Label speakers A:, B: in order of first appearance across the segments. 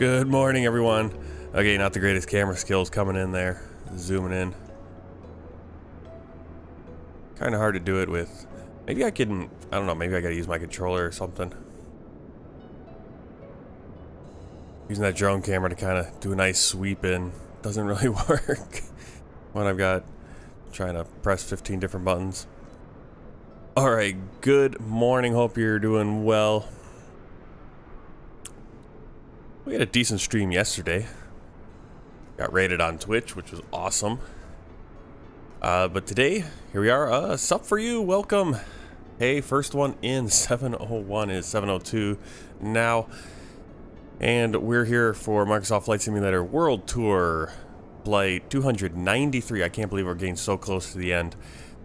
A: Good morning, everyone. Okay, not the greatest camera skills coming in there. Zooming in. Kind of hard to do it with. Maybe I can, I don't know, maybe I gotta use my controller or something. Using that drone camera to kind of do a nice sweep in doesn't really work when I've got trying to press 15 different buttons. Alright, good morning. Hope you're doing well. We had a decent stream yesterday. Got rated on Twitch, which was awesome. But today, here we are. Sup for you, welcome. Hey, first one in. 701 is 702 now. And we're here for Microsoft Flight Simulator World Tour Flight 293. I can't believe we're getting so close to the end.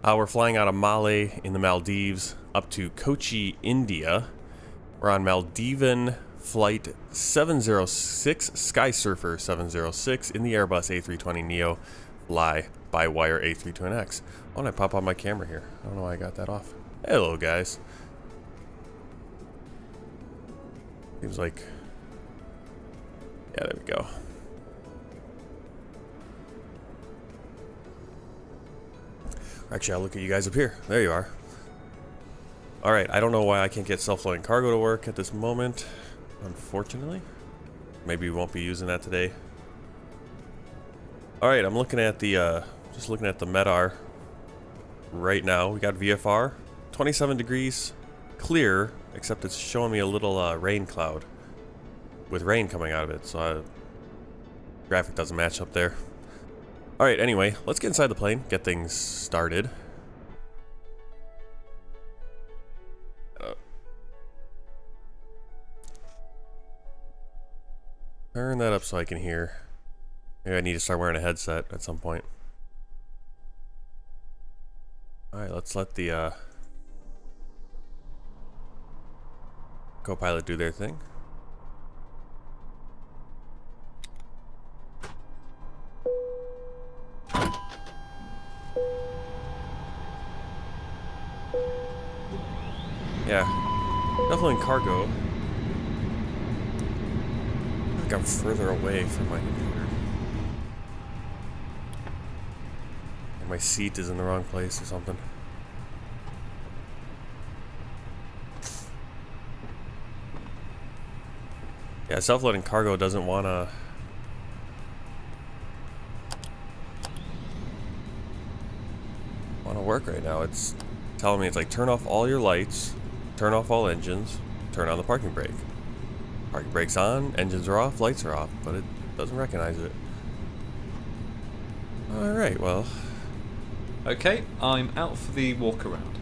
A: We're flying out of Malé in the Maldives up to Kochi, India. We're on Maldivian Flight 706, SKYSURFER 706 in the Airbus A320neo FlyByWire A20N. Why don't I pop on my camera here? I don't know why I got that off. Hello, guys. Seems like... yeah, there we go. Actually, I'll look at you guys up here. There you are. Alright, I don't know why I can't get self-loading cargo to work at this moment. Unfortunately. Maybe we won't be using that today. Alright, I'm looking at the, just looking at the MEDAR right now. We got VFR, 27 degrees, clear, except it's showing me a little rain cloud with rain coming out of it, so graphic doesn't match up there. Alright, anyway, let's get inside the plane, get things started. Turn that up so I can hear. Maybe I need to start wearing a headset at some point. Alright, let's let the co-pilot do their thing. Yeah, definitely in cargo. I think I'm further away from my computer. And my seat is in the wrong place or something. Yeah, self-loading cargo doesn't wanna... work right now. It's telling me, it's like, turn off all your lights, turn off all engines, turn on the parking brake. Parking brake's on, engines are off, lights are off, but it doesn't recognize it. Alright, well.
B: Okay, I'm out for the walk around.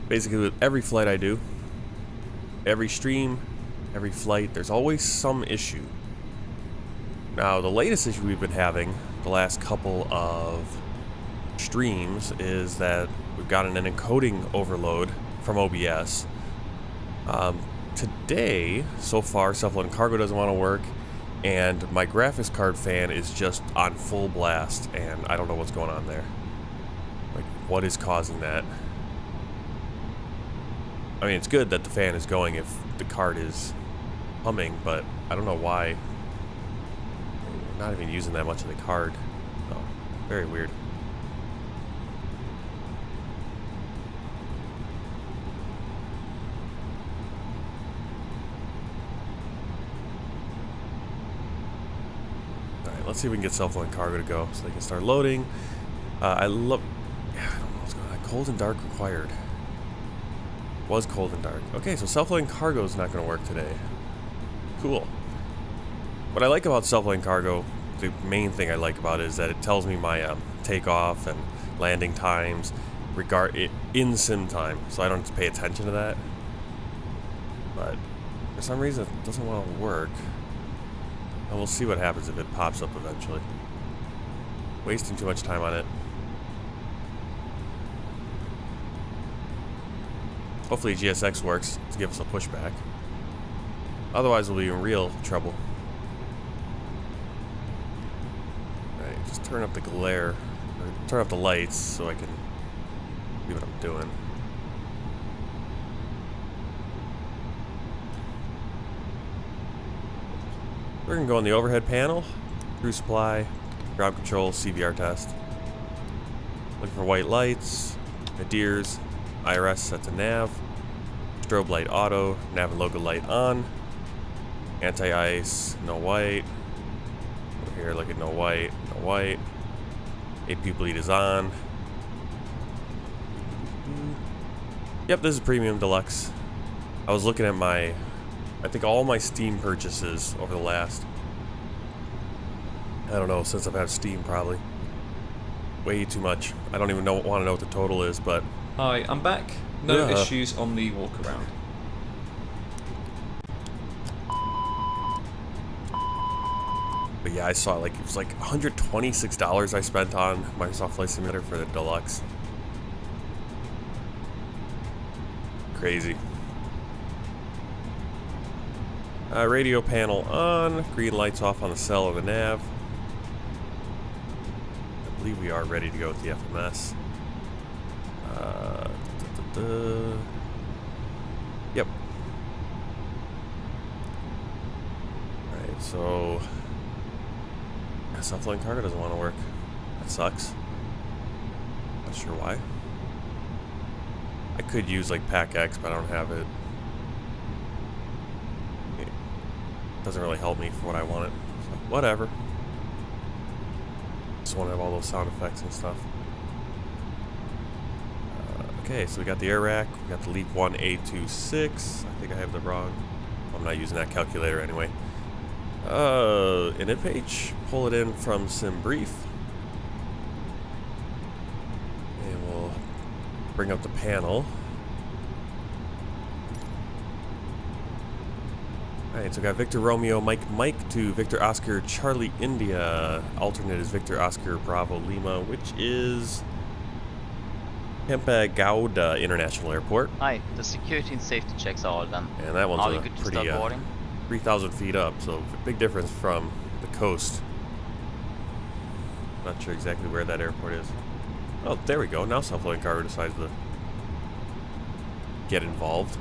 A: Basically, with every flight I do, every stream, every flight, there's always some issue. Now, the latest issue we've been having the last couple of streams is that we've gotten an encoding overload from OBS. Today, so far, self-loading cargo doesn't want to work, and my graphics card fan is just on full blast, and I don't know what's going on there. Like, what is causing that? I mean, it's good that the fan is going if the card is humming, but I don't know why. I'm not even using that much of the card. Oh, very weird. Alright, let's see if we can get self-loading cargo to go so they can start loading. I love... yeah, I don't know what's going on. Cold and dark required. Was cold and dark. Okay, so self-loading cargo is not going to work today. Cool. What I like about self-loading cargo, the main thing I like about it is that it tells me my takeoff and landing times in sim time, so I don't have to pay attention to that. But for some reason it doesn't want to work. And we'll see what happens if it pops up eventually. Wasting too much time on it. Hopefully GSX works to give us a pushback. Otherwise we'll be in real trouble. Alright, just turn up the glare, or turn up the lights so I can See what I'm doing. We're gonna go on the overhead panel, crew supply, ground control, CVR test. Looking for white lights, nadirs, IRS set to nav, strobe light auto, nav and logo light on, anti-ice, no white. Over here, look at no white, no white. AP bleed is on. Yep, this is Premium Deluxe. I was looking at my, I think all my Steam purchases over the last, I don't know, since I've had Steam probably. Way too much. I don't even want to know what the total is, but...
B: Hi, I'm back. No issues on the walk around.
A: But yeah, I saw like, it was like $126 I spent on Microsoft Flight Simulator for the Deluxe. Crazy. Radio panel on, green lights off on the cell or the nav. I believe we are ready to go with the FMS. Yep. Alright, so... self-flying cargo doesn't want to work. That sucks. Not sure why. I could use like Pack X, but I don't have it. It doesn't really help me for what I wanted. So whatever. Just want to have all those sound effects and stuff. Okay, so we got the air rack. We got the Leap 1 A26. I think I have the wrong. I'm not using that calculator anyway. Init page. Pull it in from Sim Brief. And we'll bring up the panel. Alright, so we got Victor Romeo Mike to Victor Oscar Charlie India. Alternate is Victor Oscar Bravo Lima, which is Pampa Gauda International Airport.
C: Hi, the security and safety checks are all done.
A: And that one's
C: Are we
A: a
C: good to
A: pretty
C: start boarding?
A: 3,000 feet up, so a big difference from the coast. Not sure exactly where that airport is. Oh, there we go. Now self-flying cargo decides to get involved.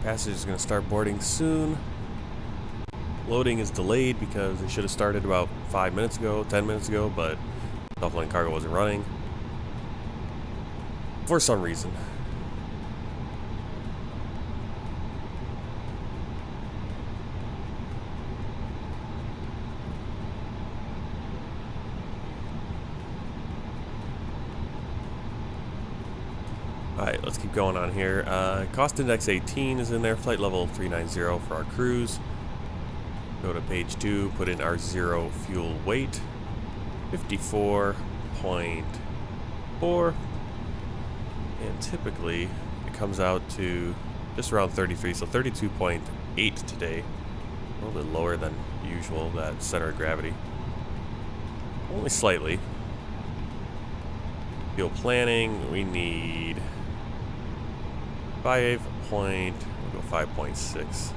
A: Passage is going to start boarding soon. Loading is delayed because they should have started about 5 minutes ago, 10 minutes ago, but self-flying cargo wasn't running for some reason. Alright, let's keep going on here. Cost index 18 is in there. Flight level 390 for our cruise. Go to page 2, put in our zero fuel weight. 54.4. And typically, it comes out to just around 33, so 32.8 today. A little bit lower than usual, that center of gravity. Only slightly. Fuel planning, we need 5.6.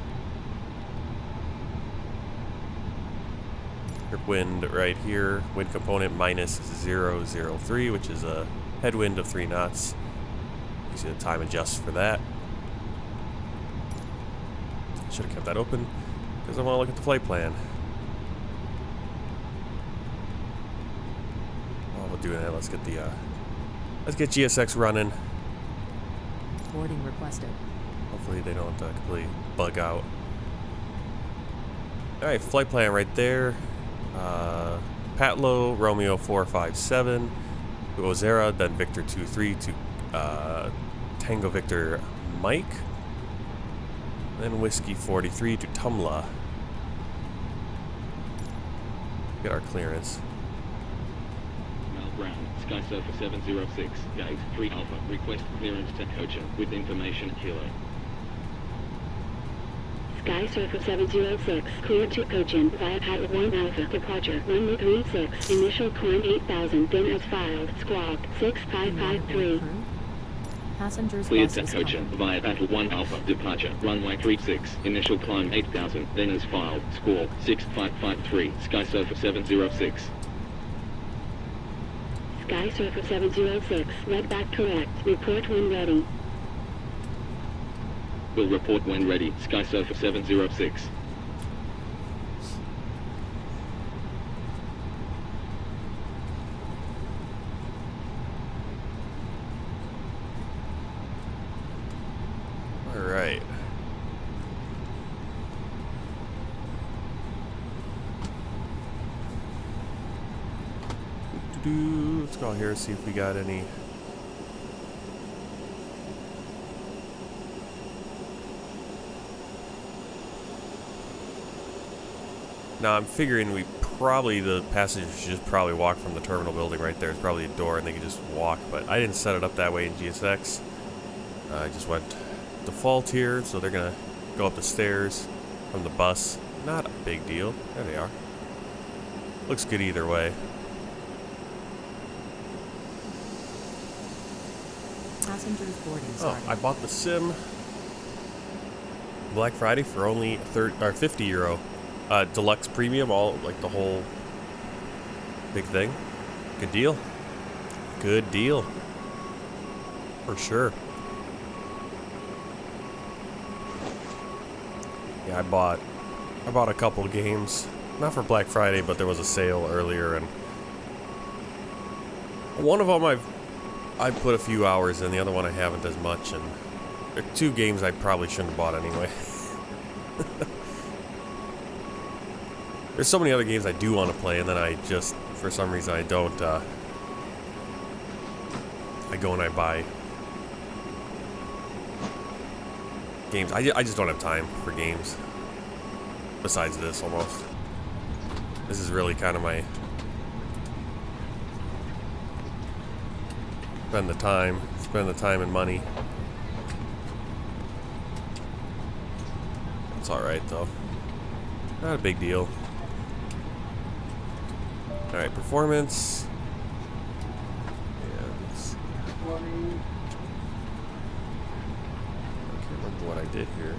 A: Wind right here, wind component minus 003, which is a headwind of 3 knots. You see the time adjusts for that. Should have kept that open because I want to look at the flight plan. While we're doing that, let's get GSX running.
D: Boarding requested.
A: Hopefully they don't completely bug out. Alright, flight plan right there. Patlo, Romeo 457, to Ozera, then Victor 23 to Tango Victor Mike, then Whiskey 43 to Tumla. Get our clearance.
E: Mal Brown, SKYSURFER 706, Gate 3 Alpha, request clearance to Cochin with information Kilo.
F: SKYSURFER 706, cleared to Cochin via Pat 1 Alpha, departure runway 36, initial climb 8000, then as filed, squawk 6553.
D: Passengers
E: Cleared
D: bus
E: to
D: is
E: Cochin
D: coming.
E: via Battle 1 Alpha, departure runway 36, initial climb 8000, then as filed, squawk 6553, SKYSURFER 706.
F: SKYSURFER 706, read back correct, report when ready.
E: Will report when ready, SKYSURFER 706.
A: Alright. Let's go here and see if we got any. Now I'm figuring the passengers should just probably walk from the terminal building right there. It's probably a door and they can just walk, but I didn't set it up that way in GSX. I just went default here, so they're gonna go up the stairs from the bus. Not a big deal. There they are. Looks good either way.
D: Passengers boarding
A: Oh,
D: starting.
A: I bought the sim Black Friday for only 50 euro. Deluxe premium, all like the whole big thing. Good deal. Good deal. For sure. Yeah, I bought a couple of games. Not for Black Friday, but there was a sale earlier, and one of them I've put a few hours in, the other one I haven't as much, and there are two games I probably shouldn't have bought anyway. There's so many other games I do want to play, and then I just, for some reason, I don't, I go and I buy games. I just don't have time for games. Besides this, almost. This is really kind of my... Spend the time and money. It's alright, though. Not a big deal. Alright, performance. Yeah, let's see. I can't remember what I did here.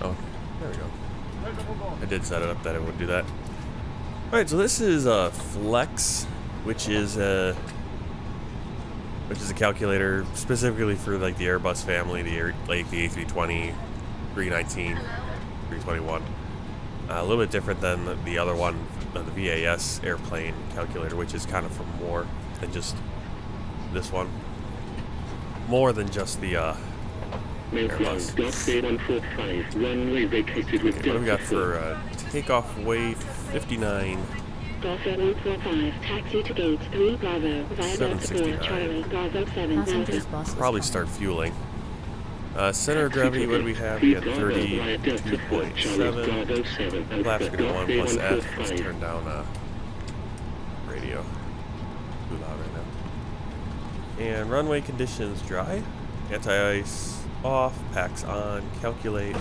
A: Oh, there we go. I did set it up that it would do that. Alright, so this is a Flex, which is a calculator specifically for like the Airbus family, the A320, 319, 321. A little bit different than the other one, the VAS airplane calculator, which is kind of for more than just this one. More than just the Airbus. What do we got for takeoff weight? 59.
F: Golf 145, taxi to gate 3 Bravo, via Delta 4, Charlie, Bravo 7,
D: Passengers
F: Delta.
D: bus is
A: Probably
D: coming.
A: start fueling. Center of gravity, what do we have? We got 32.7. Flaps are going to 1 plus F. Let's turn down radio. Too loud right now. And runway conditions dry. Anti-ice off. Packs on. Calculate.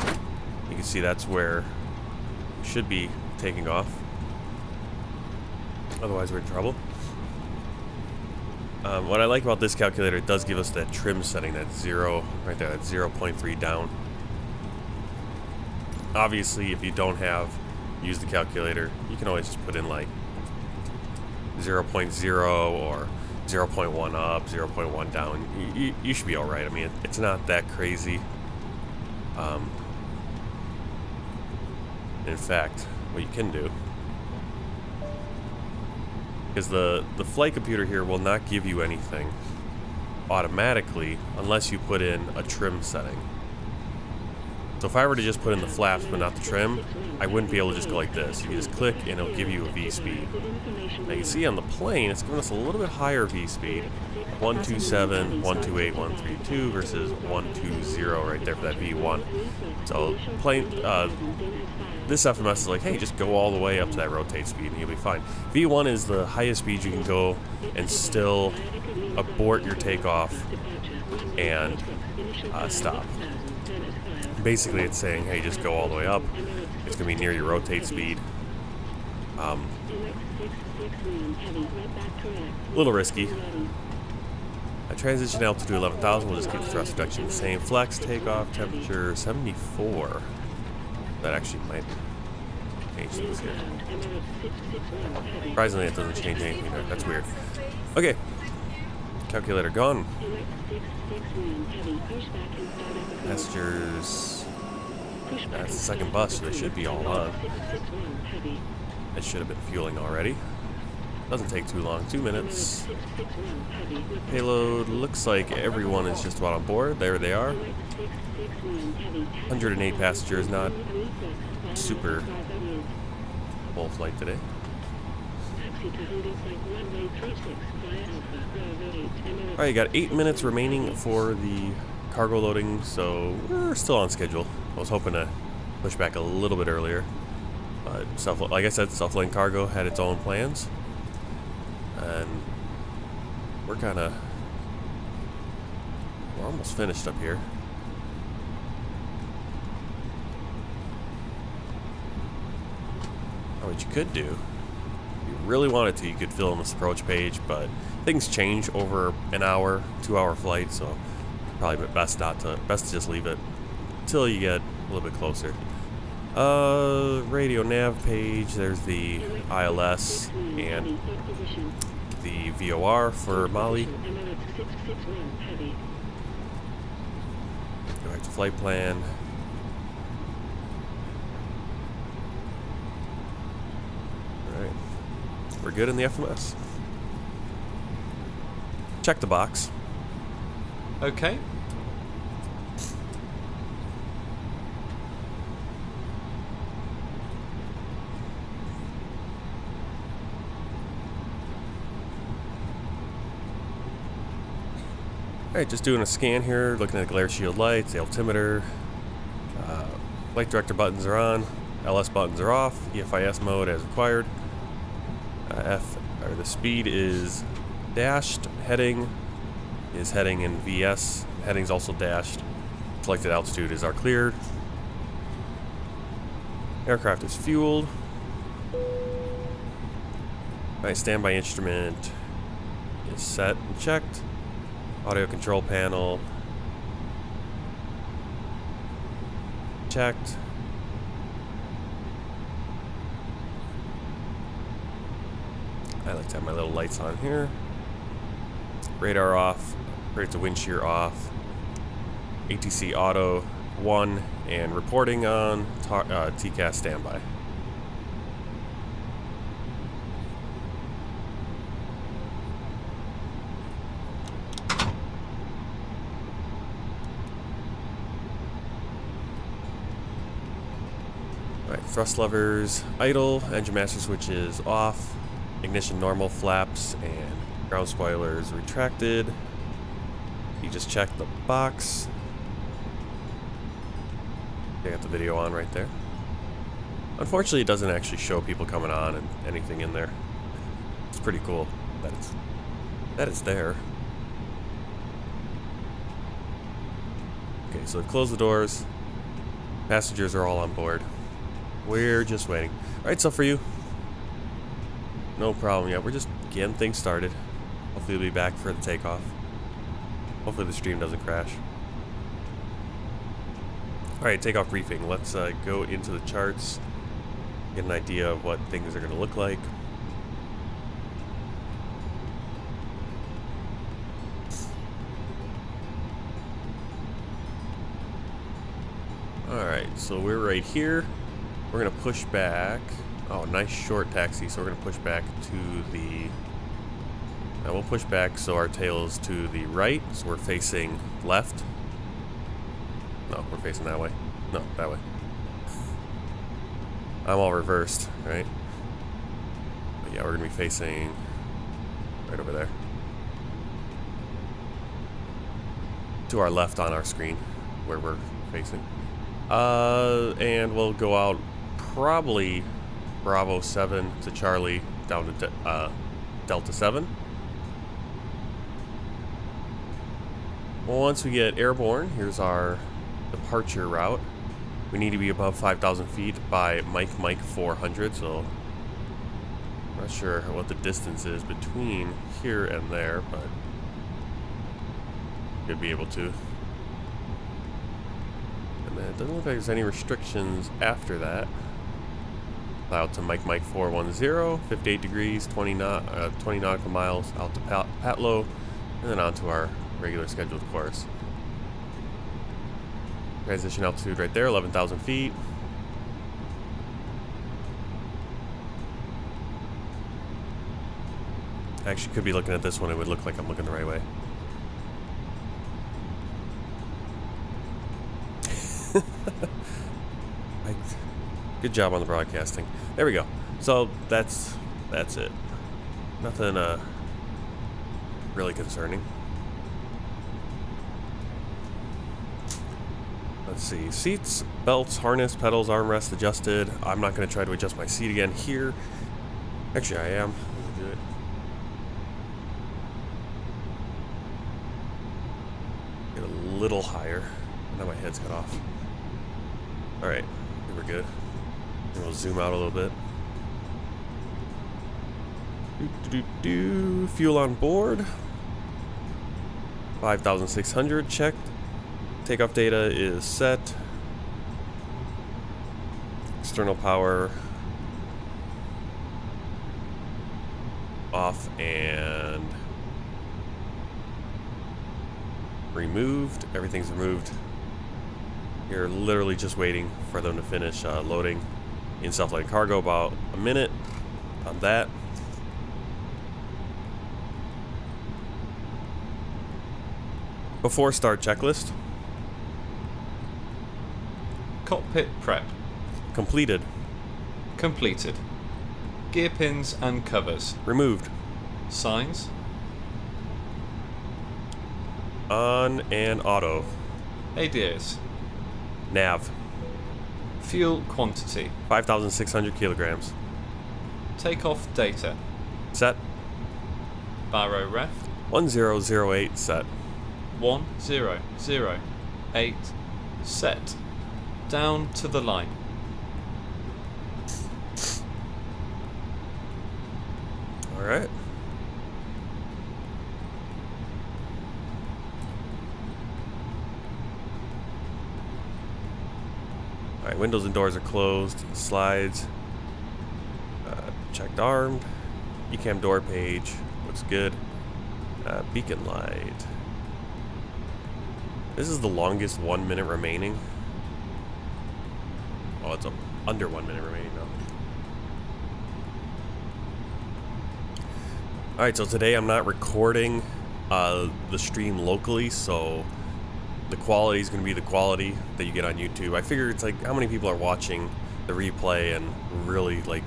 A: You can see that's where we should be taking off. Otherwise we're in trouble. What I like about this calculator, it does give us that trim setting, that 0 right there, that 0.3 down. Obviously, if you don't use the calculator, you can always just put in like 0.0 or 0.1 up, 0.1 down. You should be alright. I mean, it's not that crazy. In fact, what you can do Because the flight computer here will not give you anything automatically unless you put in a trim setting. So if I were to just put in the flaps but not the trim, I wouldn't be able to just go like this. You can just click and it'll give you a V speed. Now you can see on the plane, it's giving us a little bit higher V speed. 127, 128, 132 versus 120 right there for that V1. So plane, this FMS is like, hey, just go all the way up to that rotate speed and you'll be fine. V1 is the highest speed you can go and still abort your takeoff and stop. Basically, it's saying, hey, just go all the way up. It's going to be near your rotate speed. A little risky. A transition altitude 11,000. We'll just keep the thrust reduction the same. Flex takeoff temperature 74. That actually might change things here. Surprisingly, it doesn't change anything there. That's weird. Okay. Calculator gone. Passengers. That's the second bus, so they should be all on. It should have been fueling already. Doesn't take too long, 2 minutes. Payload looks like everyone is just about on board. There they are. 108 passengers, not super full flight today. Alright, you got 8 minutes remaining for the cargo loading, so we're still on schedule. I was hoping to push back a little bit earlier, but like I said, self-loading cargo had its own plans, and we're almost finished up here. Or what you could do, if you really wanted to, you could fill in this approach page, but things change over an hour, 2-hour flight, so probably best to just leave it until you get a little bit closer. Radio nav page, there's the ILS and the VOR for Malé. Go back to flight plan. Alright. We're good in the FMS. Check the box.
B: Okay.
A: Alright, just doing a scan here, looking at the glare shield lights, the altimeter. Flight director buttons are on, LS buttons are off, EFIS mode as required. The speed is dashed, heading is heading in VS, heading's also dashed. Selected altitude is our cleared. Aircraft is fueled. Alright, standby instrument is set and checked. Audio control panel checked. I like to have my little lights on here. Radar off, rate to wind shear off. ATC auto 1 and reporting on. TCAS standby. Thrust levers idle, engine master switch is off, ignition normal, flaps and ground spoilers retracted. You just check the box. I got the video on right there. Unfortunately, it doesn't actually show people coming on and anything in there. It's pretty cool that it's there. Okay, so they've closed the doors. Passengers are all on board. We're just waiting. Alright, so for you, no problem yet. We're just getting things started. Hopefully we'll be back for the takeoff. Hopefully the stream doesn't crash. Alright, takeoff briefing. Let's go into the charts, get an idea of what things are going to look like. Alright, so we're right here. We're going to push back. Oh, nice short taxi. So we're going to push back to the Now we'll push back so our tail is to the right, so we're facing left. No, we're facing that way. No, that way. I'm all reversed, right? But yeah, we're gonna be facing right over there. To our left on our screen, where we're facing. And we'll go out probably Bravo 7 to Charlie down to Delta 7. Well, once we get airborne, here's our departure route. We need to be above 5,000 feet by Mike 400, so I'm not sure what the distance is between here and there, but should be able to. And then it doesn't look like there's any restrictions after that. Out to Mike 410, 58 degrees, 20 nautical miles out to Patlow, and then on to our regular scheduled course. Transition altitude right there, 11,000 feet. I actually could be looking at this one, it would look like I'm looking the right way. Good job on the broadcasting. There we go. So that's it. Nothing really concerning. Let's see. Seats, belts, harness, pedals, armrest adjusted. I'm not going to try to adjust my seat again here. Actually, I am. Let me do it. Get a little higher. Now my head's cut off. Alright, we're good. And we'll zoom out a little bit. Fuel on board. 5,600 checked. Takeoff data is set. External power off and removed. Everything's removed. You're literally just waiting for them to finish loading in self-loading cargo. About a minute on that. Before start checklist.
B: Cockpit prep.
A: Completed.
B: Completed. Gear pins and covers.
A: Removed.
B: Signs.
A: On and auto.
B: ADAs.
A: Nav.
B: Fuel quantity.
A: 5,600 kilograms.
B: Takeoff data.
A: Set.
B: Baro ref.
A: 1008 set.
B: 1008 set. Down to the line.
A: All right. All right, windows and doors are closed. Slides. Checked armed. Ecam door page. Looks good. Beacon light. This is the longest 1 minute remaining. Oh, it's under 1 minute remaining now. Alright, so today I'm not recording the stream locally, so the quality is going to be the quality that you get on YouTube. I figure it's like how many people are watching the replay and really like...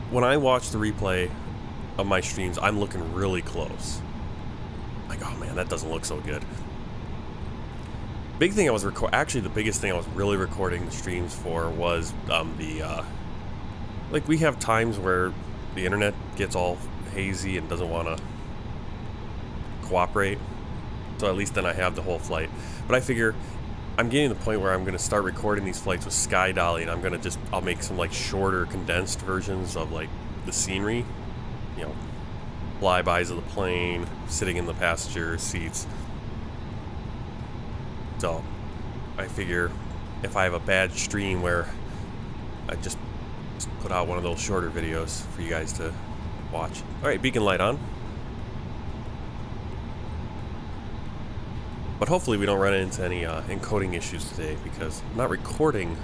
A: When I watch the replay of my streams, I'm looking really close. Like, oh man, that doesn't look so good. Big thing I was actually the biggest thing I was really recording the streams for was like we have times where the internet gets all hazy and doesn't want to cooperate, so at least then I have the whole flight. But I figure I'm getting to the point where I'm going to start recording these flights with Sky Dolly, and I'll make some like shorter condensed versions of like the scenery, you know, flybys of the plane, sitting in the passenger seats. So, I figure if I have a bad stream where I just put out one of those shorter videos for you guys to watch. Alright, beacon light on. But hopefully we don't run into any encoding issues today, because I'm not recording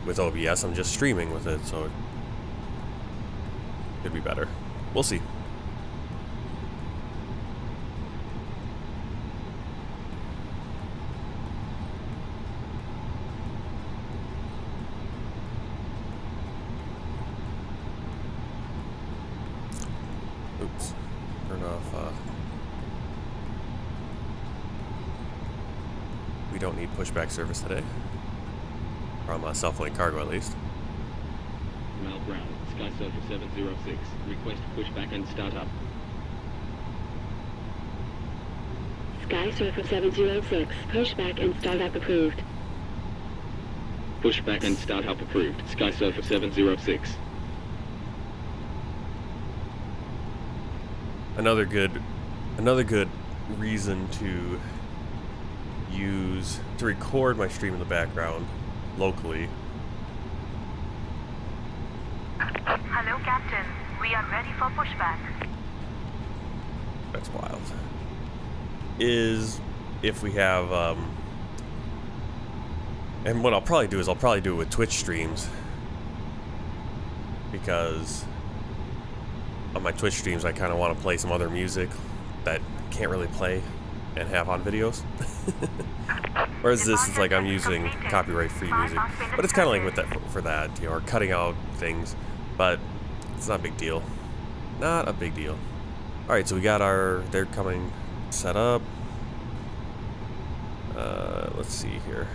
A: with OBS, I'm just streaming with it, so it could be better. We'll see. We don't need pushback service today. From Self-Link Cargo, at least.
E: Mal Brown, SkySurfer 706. Request pushback and startup.
F: SkySurfer 706. Pushback and startup approved.
E: Pushback and startup approved. SkySurfer 706.
A: Another good reason to record my stream in the background locally.
G: Hello, Captain. We are ready for pushback.
A: That's wild. Is if we have and what I'll probably do is I'll probably do it with Twitch streams, because on my Twitch streams I kind of want to play some other music that can't really play and have on videos. Whereas this is like I'm using copyright free music, but it's kind of like with that for that, you know, or cutting out things, but it's not a big deal. Not a big deal. All right, so we got they're coming set up. Let's see here.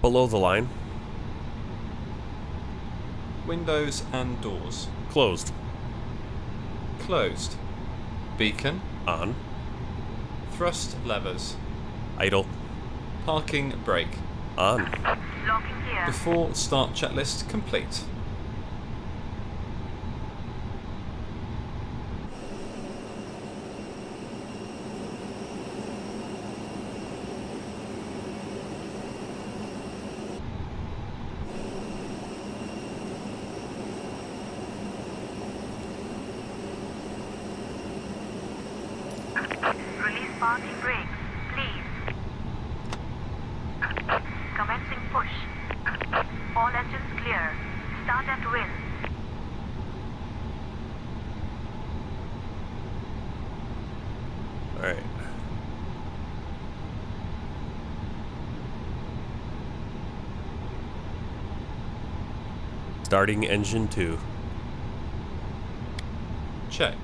A: Below the line.
B: Windows and doors.
A: Closed.
B: Closed. Beacon.
A: On.
B: Thrust levers.
A: Idle.
B: Parking brake.
A: On.
G: Locking gear.
B: Before start checklist complete.
G: Release parking brakes, please. Commencing push. All engines clear. Start at will.
A: All right. Starting engine 2.
B: Check.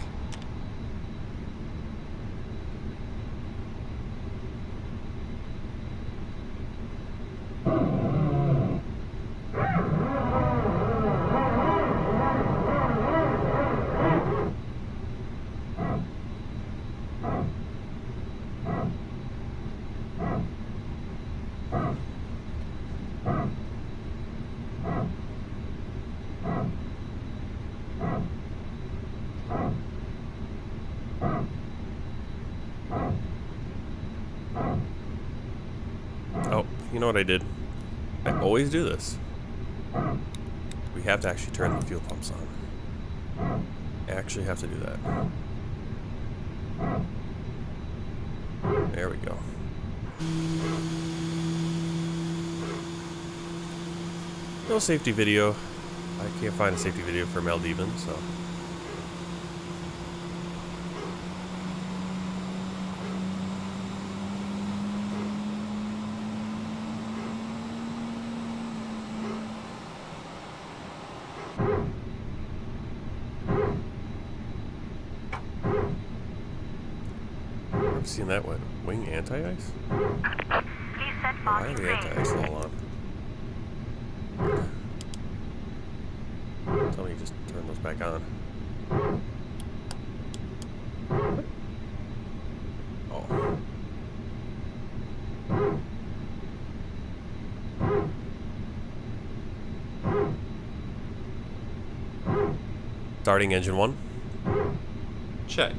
A: Oh, you know what I did? I always do this. We have to actually turn the fuel pumps on. I actually have to do that. There we go. No safety video. I can't find a safety video for Maldivian, so. I've seen that one. Wing anti-ice?
G: Please set
A: Why are
G: parking
A: the
G: brakes.
A: anti-ice all on? Tell me you just turn those back on. Oh. Starting engine 1.
B: Check.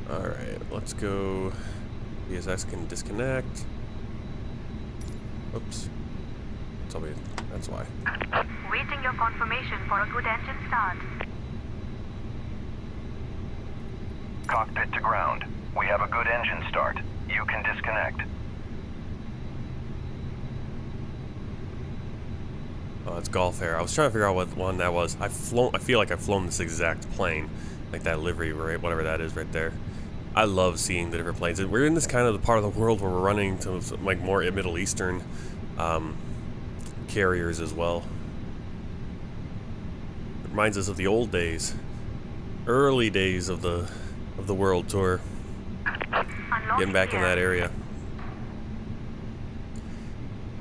A: Alright, let's go. PSX can disconnect. Oops. Tell me that's why.
G: Waiting your confirmation for a good engine start.
H: Cockpit to ground. We have a good engine start. You can disconnect.
A: Oh, it's Golf Air. I was trying to figure out what one that was. I feel like I've flown this exact plane, like that livery, right? Whatever that is, right there. I love seeing the different planes. We're in this kind of the part of the world where we're running to like more Middle Eastern carriers as well. It reminds us of the old days. early days of the world tour. Getting back in that area.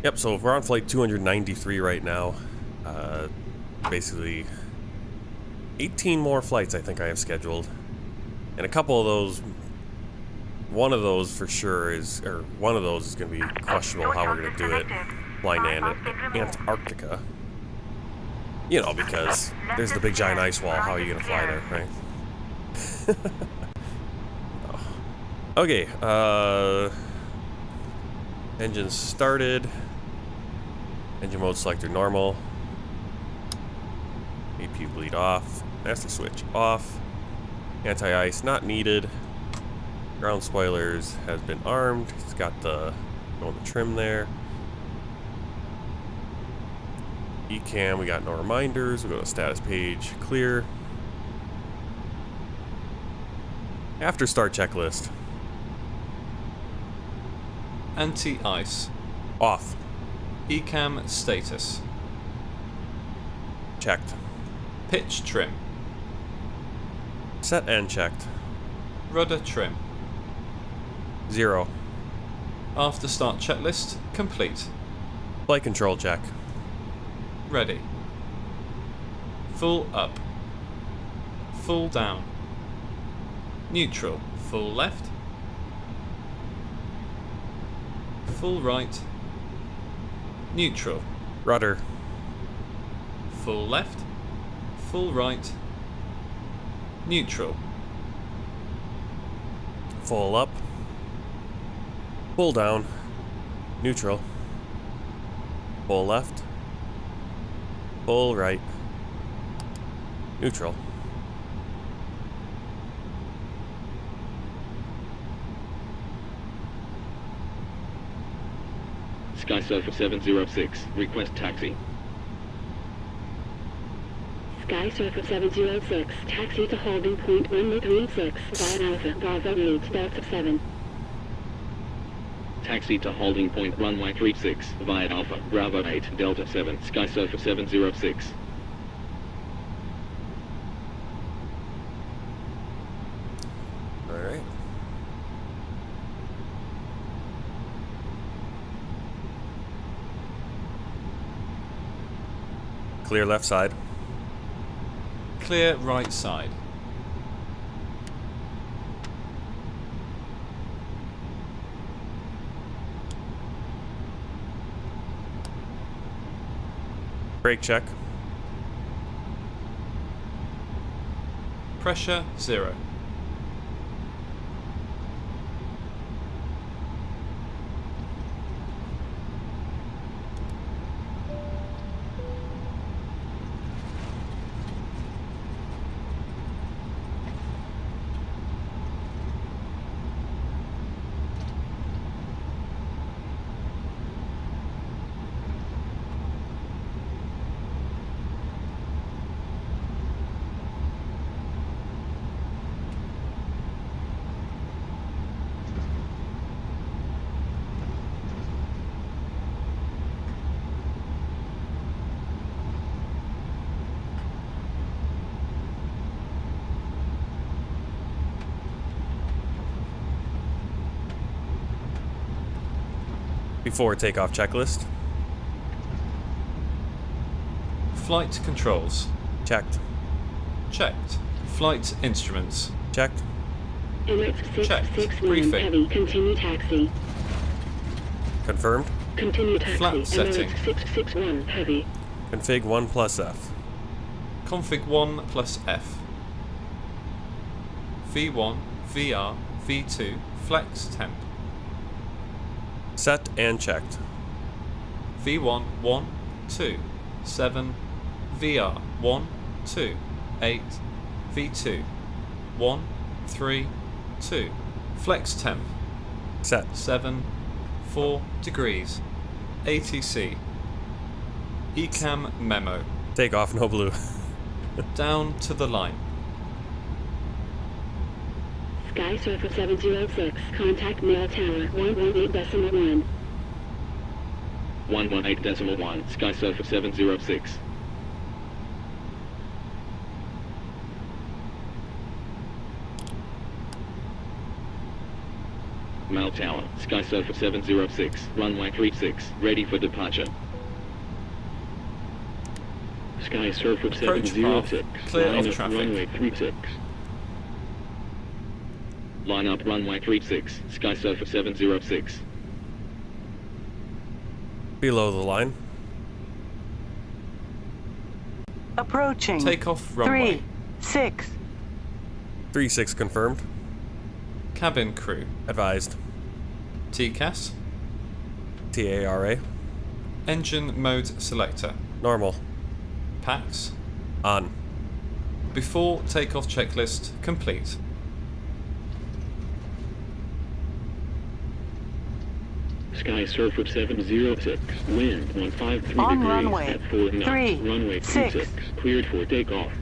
A: Yep, so we're on flight 293 right now. Basically 18 more flights I think I have scheduled. And a couple of those, one of those for sure is, or one of those is going to be questionable how we're going to do it. Flying to Antarctica. You know, because there's the big giant ice wall. How are you going to fly there, right? Okay, engine started. Engine mode selector normal. AP bleed off. Master switch off. Anti-ice not needed. Ground spoilers has been armed. It's got the trim there. ECAM, we got no reminders. We go to status page, clear. After start checklist.
B: Anti-ice.
A: Off.
B: ECAM status.
A: Checked.
B: Pitch trim.
A: Set and checked.
B: Rudder trim.
A: 0.
B: After start checklist complete.
A: Flight control check.
B: Ready. Full up. Full down. Neutral. Full left. Full right. Neutral.
A: Rudder.
B: Full left. Full right. Neutral.
A: Full up. Full down. Neutral. Full left. Full right. Neutral.
E: SkySurfer 706, request taxi.
F: SkySurfer 706, taxi to holding point 136, via Alpha, Bravo 8, Delta 7.
E: Taxi to holding point runway 36, via Alpha, Bravo 8, Delta 7, SkySurfer 706.
A: Alright. Clear left side.
B: Clear right side.
A: Brake check.
B: Pressure 0.
A: Before takeoff checklist.
B: Flight controls.
A: Checked.
B: Checked. Flight instruments.
A: Checked.
F: MX
B: Checked.
F: 661
B: Briefing.
F: heavy, continue taxi.
A: Confirmed.
F: Continue taxi.
B: Flat setting.
F: MX 661 heavy.
A: Config 1 plus F.
B: Config 1 plus F. V1, VR, V2, flex temp.
A: Set and checked.
B: V1, 1, 2, 7, VR, 1, 2, 8, V2, 1, 3, 2, flex temp,
A: Set.
B: 7, 4 degrees, ATC, ECAM memo,
A: Takeoff no blue.
B: down to the line.
F: SkySurfer 706, contact mail tower 118.1.
E: 118.1, SkySurfer 706. Mal Tower, SkySurfer 706, runway 36, ready for departure. SkySurfer
B: Approach
E: 706,
B: path, clear
E: line
B: of
E: up
B: traffic.
E: runway 36. Line up runway 36, SkySurfer 706.
A: Below the line.
I: Approaching.
B: Takeoff runway.
I: 3-6.
A: 3-6 confirmed.
B: Cabin crew.
A: Advised.
B: TCAS.
A: TARA.
B: Engine mode selector.
A: Normal.
B: PAX.
A: On.
B: Before takeoff checklist complete.
E: SkySurfer 706, wind 153
I: On
E: degrees
I: runway
E: at 4 knots.
I: 3,
E: Runway
I: 6.
E: 36, cleared for takeoff.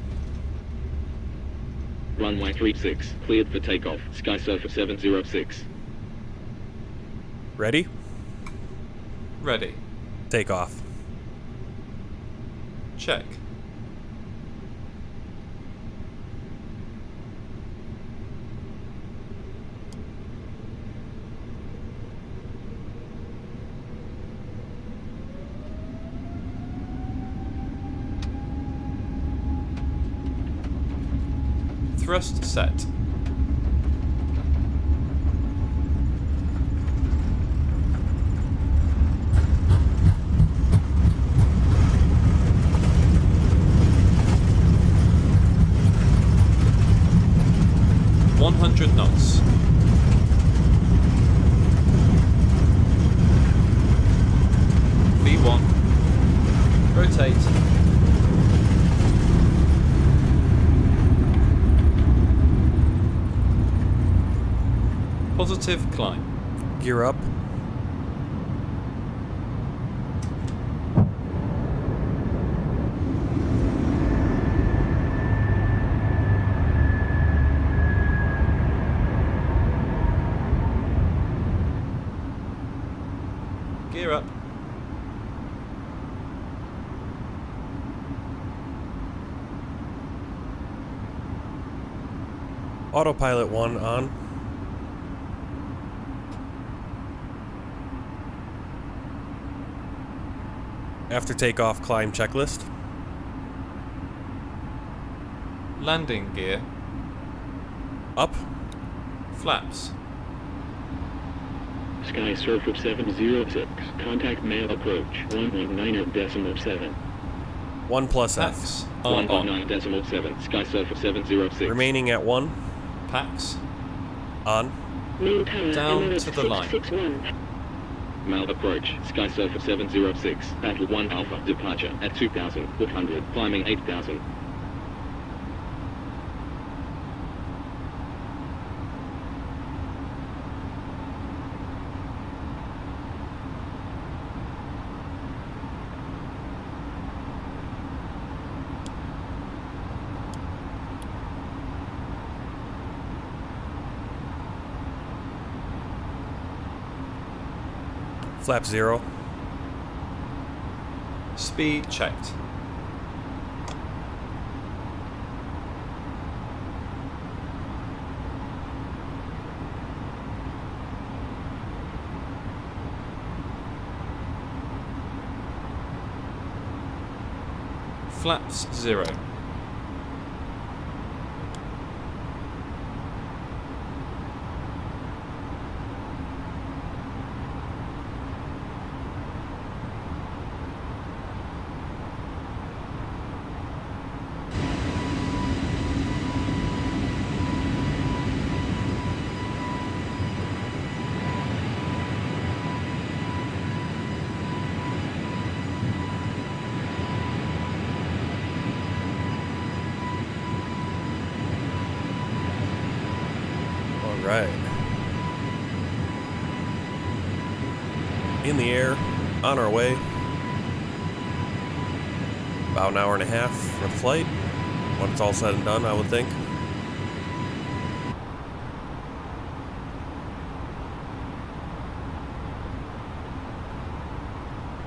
E: Runway 36, cleared for takeoff. SkySurfer 706.
A: Ready?
B: Ready.
A: Take off.
B: Check. Thrust set. knots. V1. Rotate. Positive climb.
A: Gear up.
B: Gear up.
A: Autopilot 1 on. After takeoff, climb checklist.
B: Landing gear.
A: Up.
B: Flaps.
E: SkySurfer 706, contact mail approach 119.7.
A: 1 plus F.
B: Pax are on.
E: 119.7, SkySurfer 706.
A: Remaining at 1.
B: Pax
A: On.
F: Main tower,
B: down
F: MSFS
B: to the line.
F: 661.
E: Mal approach, SkySurfer 706, Battle 1 Alpha, departure at 2,400, climbing 8,000.
A: Flap 0.
B: Speed checked. Flaps 0.
A: Right. In the air, on our way. About an hour and a half for the flight. When it's all said and done, I would think.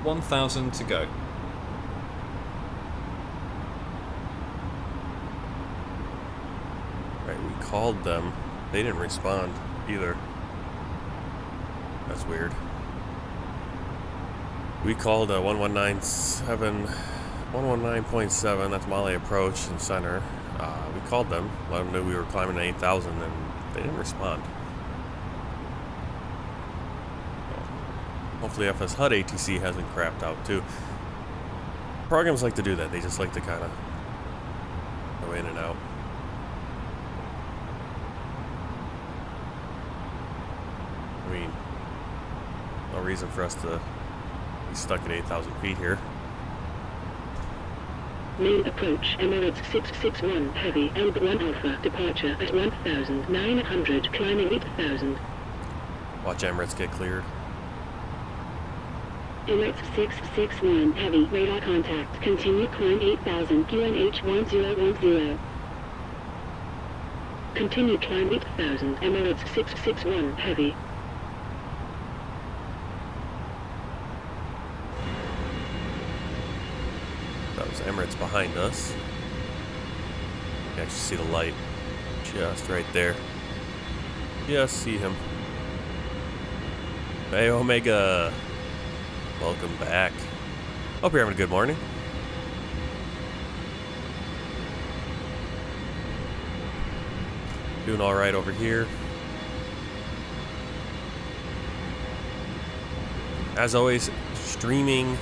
B: $1,000 to go.
A: Right, we called them. They didn't respond either. That's weird. We called 119.7, that's Malé approach and center. We called them, let them know we were climbing to 8,000, and they didn't respond. Hopefully FS HUD ATC hasn't crapped out too. Programs like to do that, they just like to kind of go in and out. I mean, no reason for us to be stuck at 8,000 feet here.
F: Main approach, Emirates 661 Heavy, L1 Alpha, departure at 1,900, climbing 8,000.
A: Watch Emirates get cleared.
F: Emirates 661 Heavy, radar contact, continue climb 8,000, QNH 1010. Continue climb 8,000, Emirates 661 Heavy.
A: That was Emirates behind us. You can actually see the light just right there. Just see him. Hey Omega, welcome back. Hope you're having a good morning. Doing all right over here. As always, streaming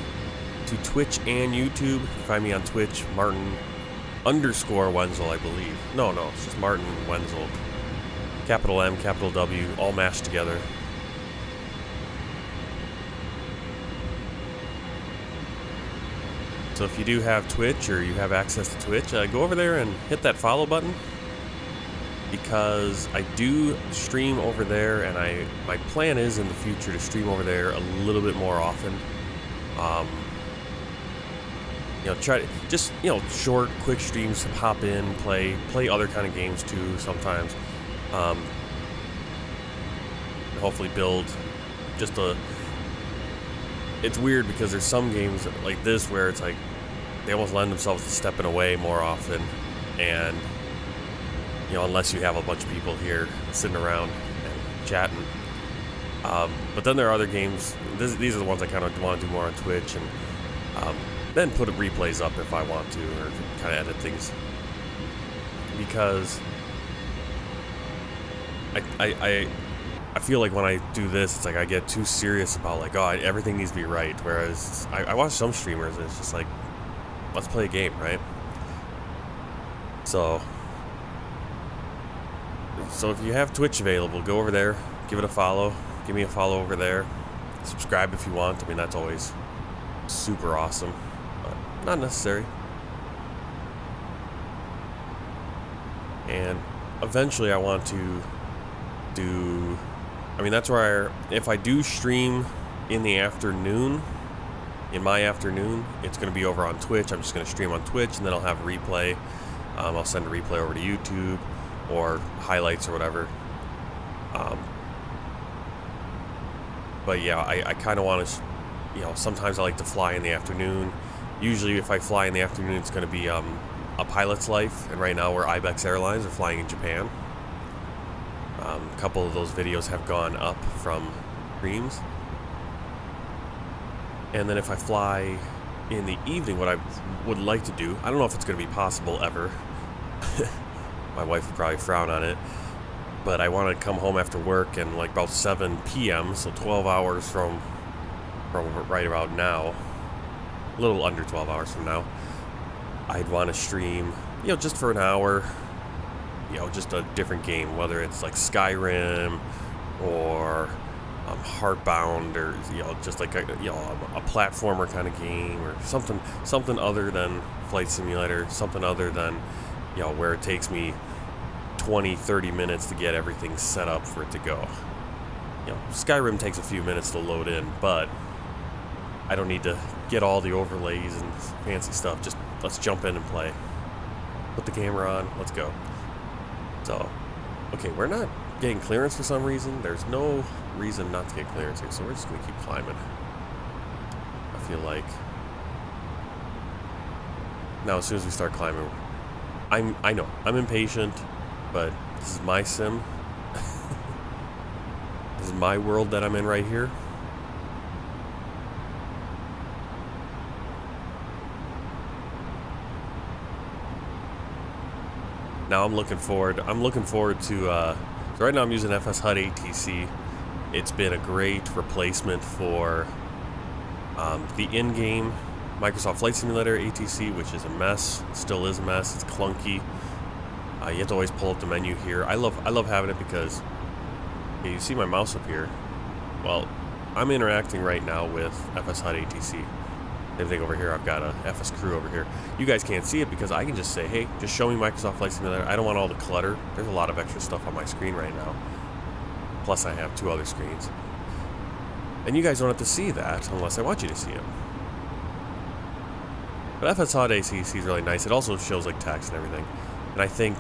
A: to Twitch and YouTube. Find me on Twitch, Martin_Wenzel, I believe. No, it's just Martin Wenzel. Capital M, capital W, all mashed together. So if you do have Twitch or you have access to Twitch, go over there and hit that follow button, because I do stream over there, and my plan is in the future to stream over there a little bit more often. Try to just, short, quick streams, hop in, play other kind of games too sometimes. Hopefully build just it's weird because there's some games like this where it's like they almost lend themselves to stepping away more often, and unless you have a bunch of people here sitting around and chatting. But then there are other games. These are the ones I kind of want to do more on Twitch, and then put replays up if I want to, or kind of edit things, because I feel like when I do this, it's like I get too serious about like, everything needs to be right. Whereas I watch some streamers and it's just like, let's play a game, right? So if you have Twitch available, go over there, give it a follow, give me a follow over there, subscribe if you want. I mean, that's always super awesome, but not necessary. And eventually I want to do, that's where if I do stream in the afternoon, in my afternoon, it's going to be over on Twitch. I'm just going to stream on Twitch, and then I'll have a replay. I'll send a replay over to YouTube or highlights or whatever. But yeah, I kind of want to, sometimes I like to fly in the afternoon. Usually if I fly in the afternoon, it's going to be a pilot's life, and right now we're Ibex Airlines. We're flying in Japan. A couple of those videos have gone up from streams. And then if I fly in the evening, what I would like to do, I don't know if it's going to be possible ever. My wife would probably frown on it. But I want to come home after work and like about 7 p.m., so 12 hours from right about now, a little under 12 hours from now, I'd want to stream, just for an hour, just a different game, whether it's like Skyrim or Heartbound, or just like a platformer kind of game, or something other than Flight Simulator, something other than where it takes me 20-30 minutes to get everything set up for it to go. Skyrim takes a few minutes to load in, but I don't need to get all the overlays and fancy stuff. Just let's jump in and play. Put the camera on, let's go. So, okay, we're not getting clearance for some reason. There's no reason not to get clearance here, so we're just going to keep climbing. I feel like. Now, as soon as we start climbing, I know, I'm impatient, but this is my sim. This is my world that I'm in right here. Now I'm looking forward to, so right now I'm using FS HUD ATC. It's been a great replacement for the in-game Microsoft Flight Simulator ATC, which is a mess. It still is a mess. It's clunky. You have to always pull up the menu here. I love having it because you see my mouse up here. Well, I'm interacting right now with FS HUD ATC. Same thing over here. I've got a FS Crew over here. You guys can't see it because I can just say, hey, just show me Microsoft Flight Simulator. I don't want all the clutter. There's a lot of extra stuff on my screen right now. Plus I have 2 other screens. And you guys don't have to see that unless I want you to see it. But FS HUD ATC is really nice. It also shows like text and everything. And I think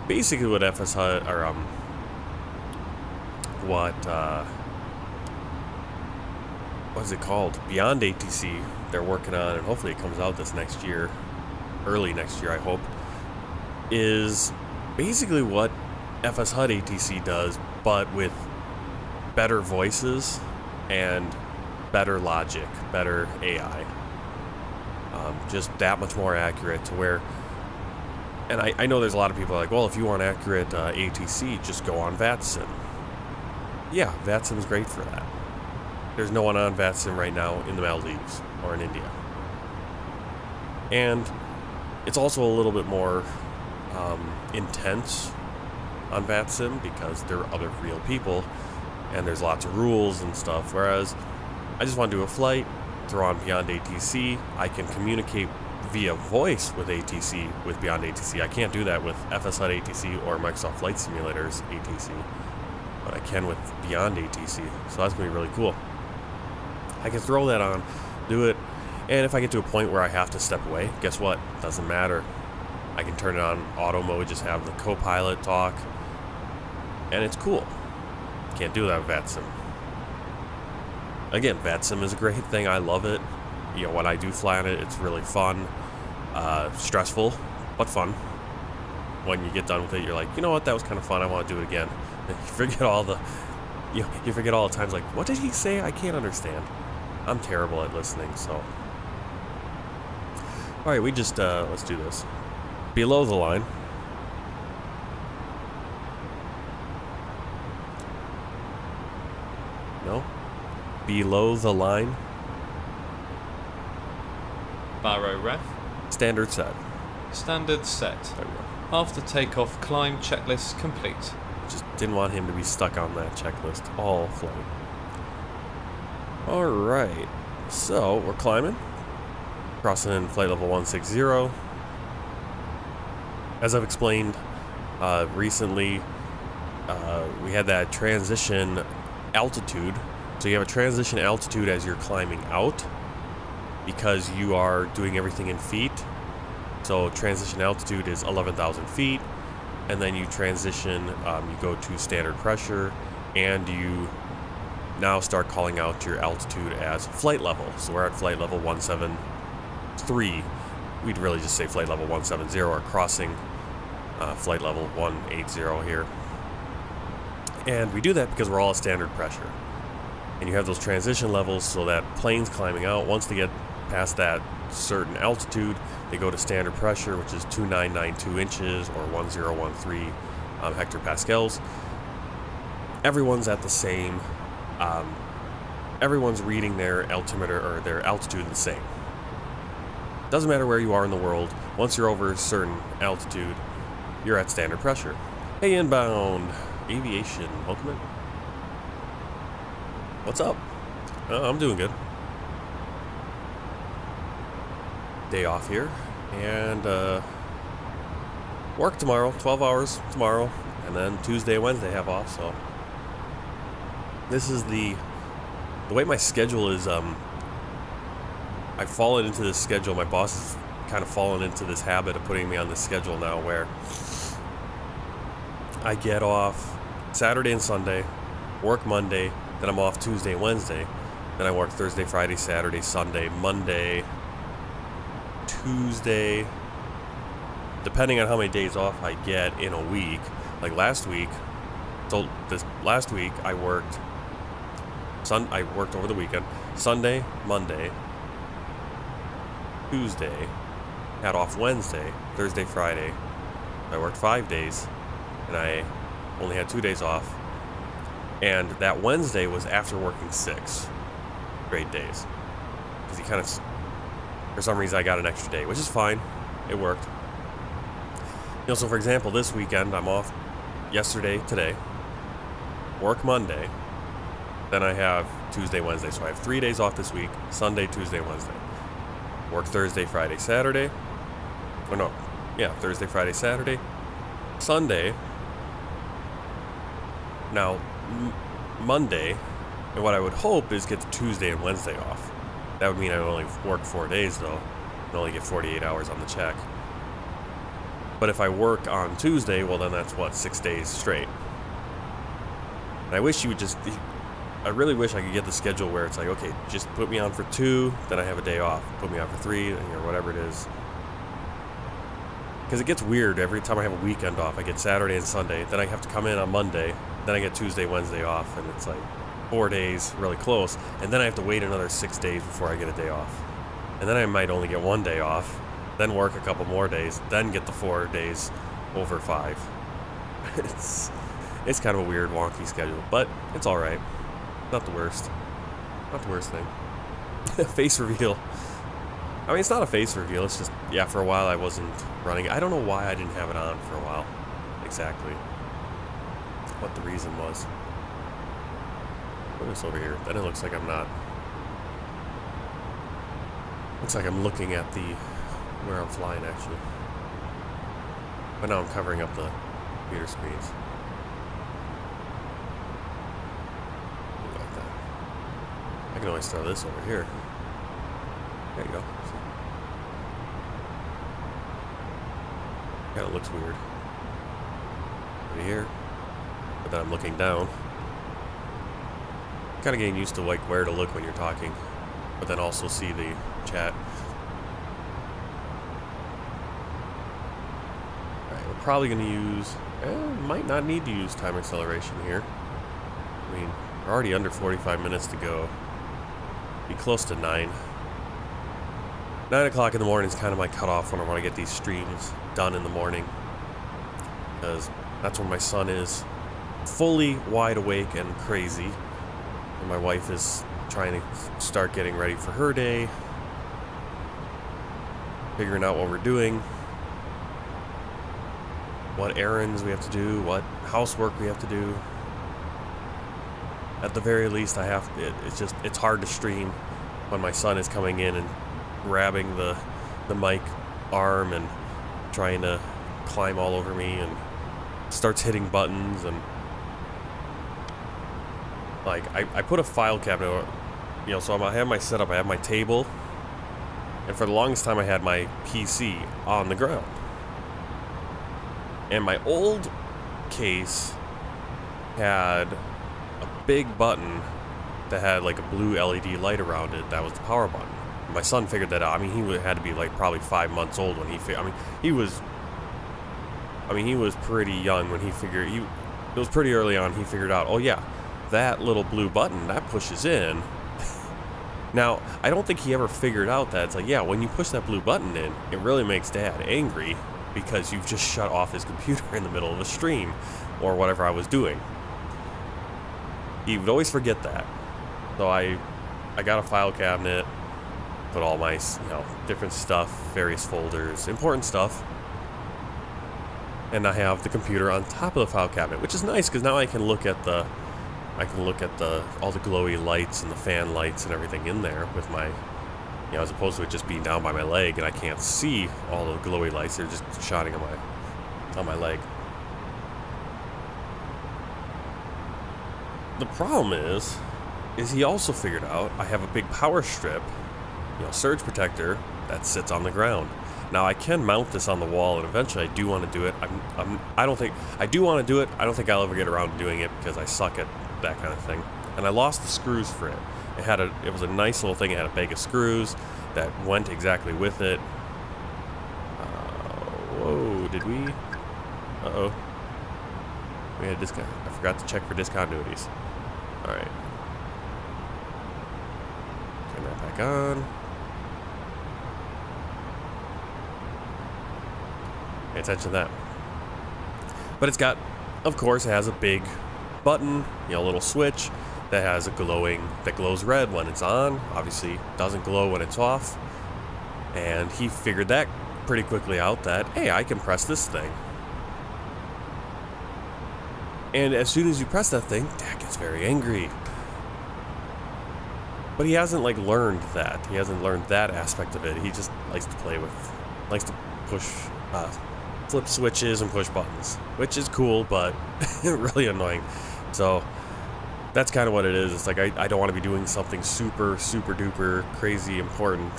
A: basically what FS HUD, or what is it called? Beyond ATC they're working on, and hopefully it comes out this next year, early next year I hope, is basically what FS HUD ATC does, but with better voices and better logic, better AI. Just that much more accurate to where, and I know there's a lot of people like, well, if you want accurate ATC, just go on VATSIM. Yeah, VATSIM is great for that. There's no one on VATSIM right now in the Maldives or in India. And it's also a little bit more intense on VATSIM because there are other real people and there's lots of rules and stuff. Whereas I just want to do a flight, throw on Beyond ATC. I can communicate via voice with ATC, with Beyond ATC. I can't do that with FS HUD ATC or Microsoft Flight Simulator's ATC, but I can with Beyond ATC. So that's going to be really cool. I can throw that on, do it, and if I get to a point where I have to step away, guess what? Doesn't matter. I can turn it on auto mode, just have the co-pilot talk, and it's cool. Can't do that with VATSIM. Again, VATSIM is a great thing. I love it. You know, when I do fly on it, it's really fun. Stressful, but fun. When you get done with it, you're like, you know what, that was kind of fun. I want to do it again. And you forget all the, you forget all the times, like, what did he say? I can't understand. I'm terrible at listening, so. All right, we just, let's do this. Below the line. No? Below the line.
B: Barrow ref.
A: Standard set.
B: Standard set.
A: There we go.
B: After takeoff, climb checklist complete.
A: Just didn't want him to be stuck on that checklist all flight. Alright, so we're climbing. Crossing in flight level 160. As I've explained recently, we had that transition altitude. So you have a transition altitude as you're climbing out because you are doing everything in feet. So transition altitude is 11,000 feet, and then you transition, you go to standard pressure, and you now start calling out your altitude as flight level. So we're at flight level 173. We'd really just say flight level 170 or crossing flight level 180 here. And we do that because we're all at standard pressure. And you have those transition levels so that planes climbing out, once they get past that certain altitude, they go to standard pressure, which is 2992 inches or 1013 hectopascals. Everyone's at the same, everyone's reading their altimeter or their altitude the same. Doesn't matter where you are in the world, once you're over a certain altitude, you're at standard pressure. Hey, inbound aviation, welcome in. What's up? I'm doing good. Day off here, and work tomorrow, 12 hours tomorrow, and then Tuesday, Wednesday have off, so this is the way my schedule is. I've fallen into this schedule. My boss has kind of fallen into this habit of putting me on this schedule now where I get off Saturday and Sunday, work Monday, then I'm off Tuesday and Wednesday, then I work Thursday, Friday, Saturday, Sunday, Monday, Tuesday, depending on how many days off I get in a week. Like last week, it's So this last week I worked. I worked over the weekend. Sunday, Monday, Tuesday, had off Wednesday, Thursday, Friday. I worked 5 days, and I only had 2 days off. And that Wednesday was after working 6 straight days. Because he kind of, for some reason, I got an extra day, which is fine. It worked. You know, so for example, this weekend, I'm off yesterday, today, work Monday, then I have Tuesday, Wednesday. So I have 3 days off this week, Sunday, Tuesday, Wednesday. Work Thursday, Friday, Saturday. Or no, yeah, Thursday, Friday, Saturday. Sunday. Now, Monday, and what I would hope is get the Tuesday and Wednesday off. That would mean I would only work 4 days, though, and only get 48 hours on the check. But if I work on Tuesday, well, then that's, what, 6 days straight. And I wish you would just... I really wish I could get the schedule where it's like, okay, just put me on for 2, then I have a day off. Put me on for 3, or whatever it is. Because it gets weird every time I have a weekend off. I get Saturday and Sunday, then I have to come in on Monday, then I get Tuesday, Wednesday off, and it's like 4 days really close, and then I have to wait another 6 days before I get a day off. And then I might only get 1 day off, then work a couple more days, then get the 4 days over 5. It's kind of a weird, wonky schedule, but it's alright. Not the worst. Not the worst thing. Face reveal. I mean, it's not a face reveal, it's just, yeah, for a while I wasn't running. I don't know why I didn't have it on for a while. Exactly. What the reason was. Put this over here. Then it looks like I'm not. Looks like I'm looking at the where I'm flying actually. But now I'm covering up the computer screens. Like that. I can always throw this over here. There you go. Kind of looks weird. Over here. But then I'm looking down. Kind of getting used to like where to look when you're talking, but then also see the chat. Alright, we're probably going to use... might not need to use time acceleration here. I mean, we're already under 45 minutes to go. Be close to 9. 9 o'clock in the morning is kind of my cutoff when I want to get these streams done in the morning. Because that's when my son is fully wide awake and crazy. And my wife is trying to start getting ready for her day. Figuring out what we're doing. What errands we have to do. What housework we have to do. At the very least, I have... It's hard to stream when my son is coming in and grabbing the mic arm and trying to climb all over me and starts hitting buttons and... Like, I put a file cabinet, you know, so I have my setup, I have my table, and for the longest time I had my PC on the ground. And my old case had a big button that had like a blue LED light around it that was the power button. My son figured that out. I mean, he had to be like probably 5 months old when he he was pretty young when he figured, it was pretty early on he figured out, oh yeah, that little blue button, that pushes in. Now, I don't think he ever figured out that it's like, yeah, when you push that blue button in, it really makes Dad angry because you've just shut off his computer in the middle of a stream or whatever I was doing. He would always forget that. So I got a file cabinet, put all my, different stuff, various folders, important stuff. And I have the computer on top of the file cabinet, which is nice because now I can look at all the glowy lights and the fan lights and everything in there with my, as opposed to it just being down by my leg and I can't see all the glowy lights. They're just shining on my leg. The problem is he also figured out I have a big power strip, surge protector that sits on the ground. Now I can mount this on the wall, and eventually I do want to do it. I do want to do it. I don't think I'll ever get around to doing it because I suck at that kind of thing. And I lost the screws for it. It was a nice little thing. It had a bag of screws that went exactly with it. Whoa, did we? Uh-oh. We had I forgot to check for discontinuities. Alright. Turn that back on. Pay attention to that. But it's got, of course, it has a big button, a little switch that has that glows red when it's on. Obviously, doesn't glow when it's off. And he figured that pretty quickly out that, hey, I can press this thing. And as soon as you press that thing, Dak gets very angry. But he hasn't learned that. He hasn't learned that aspect of it. He just likes to likes to push, flip switches and push buttons, which is cool, but really annoying. So that's kind of what it is. It's like I don't want to be doing something super, super duper crazy important.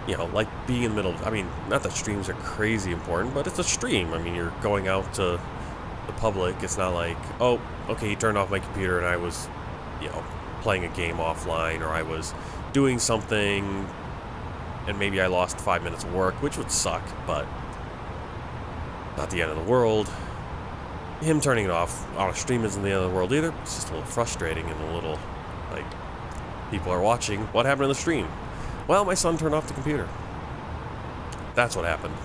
A: Like being in the middle of, I mean, not that streams are crazy important, but it's a stream. I mean, you're going out to the public. It's not like, oh, okay, he turned off my computer and I was, playing a game offline, or I was doing something and maybe I lost 5 minutes of work, which would suck, but not the end of the world. Him turning it off on a stream isn't the end of the world either. It's just a little frustrating and a little, people are watching. What happened in the stream? Well, my son turned off the computer. That's what happened.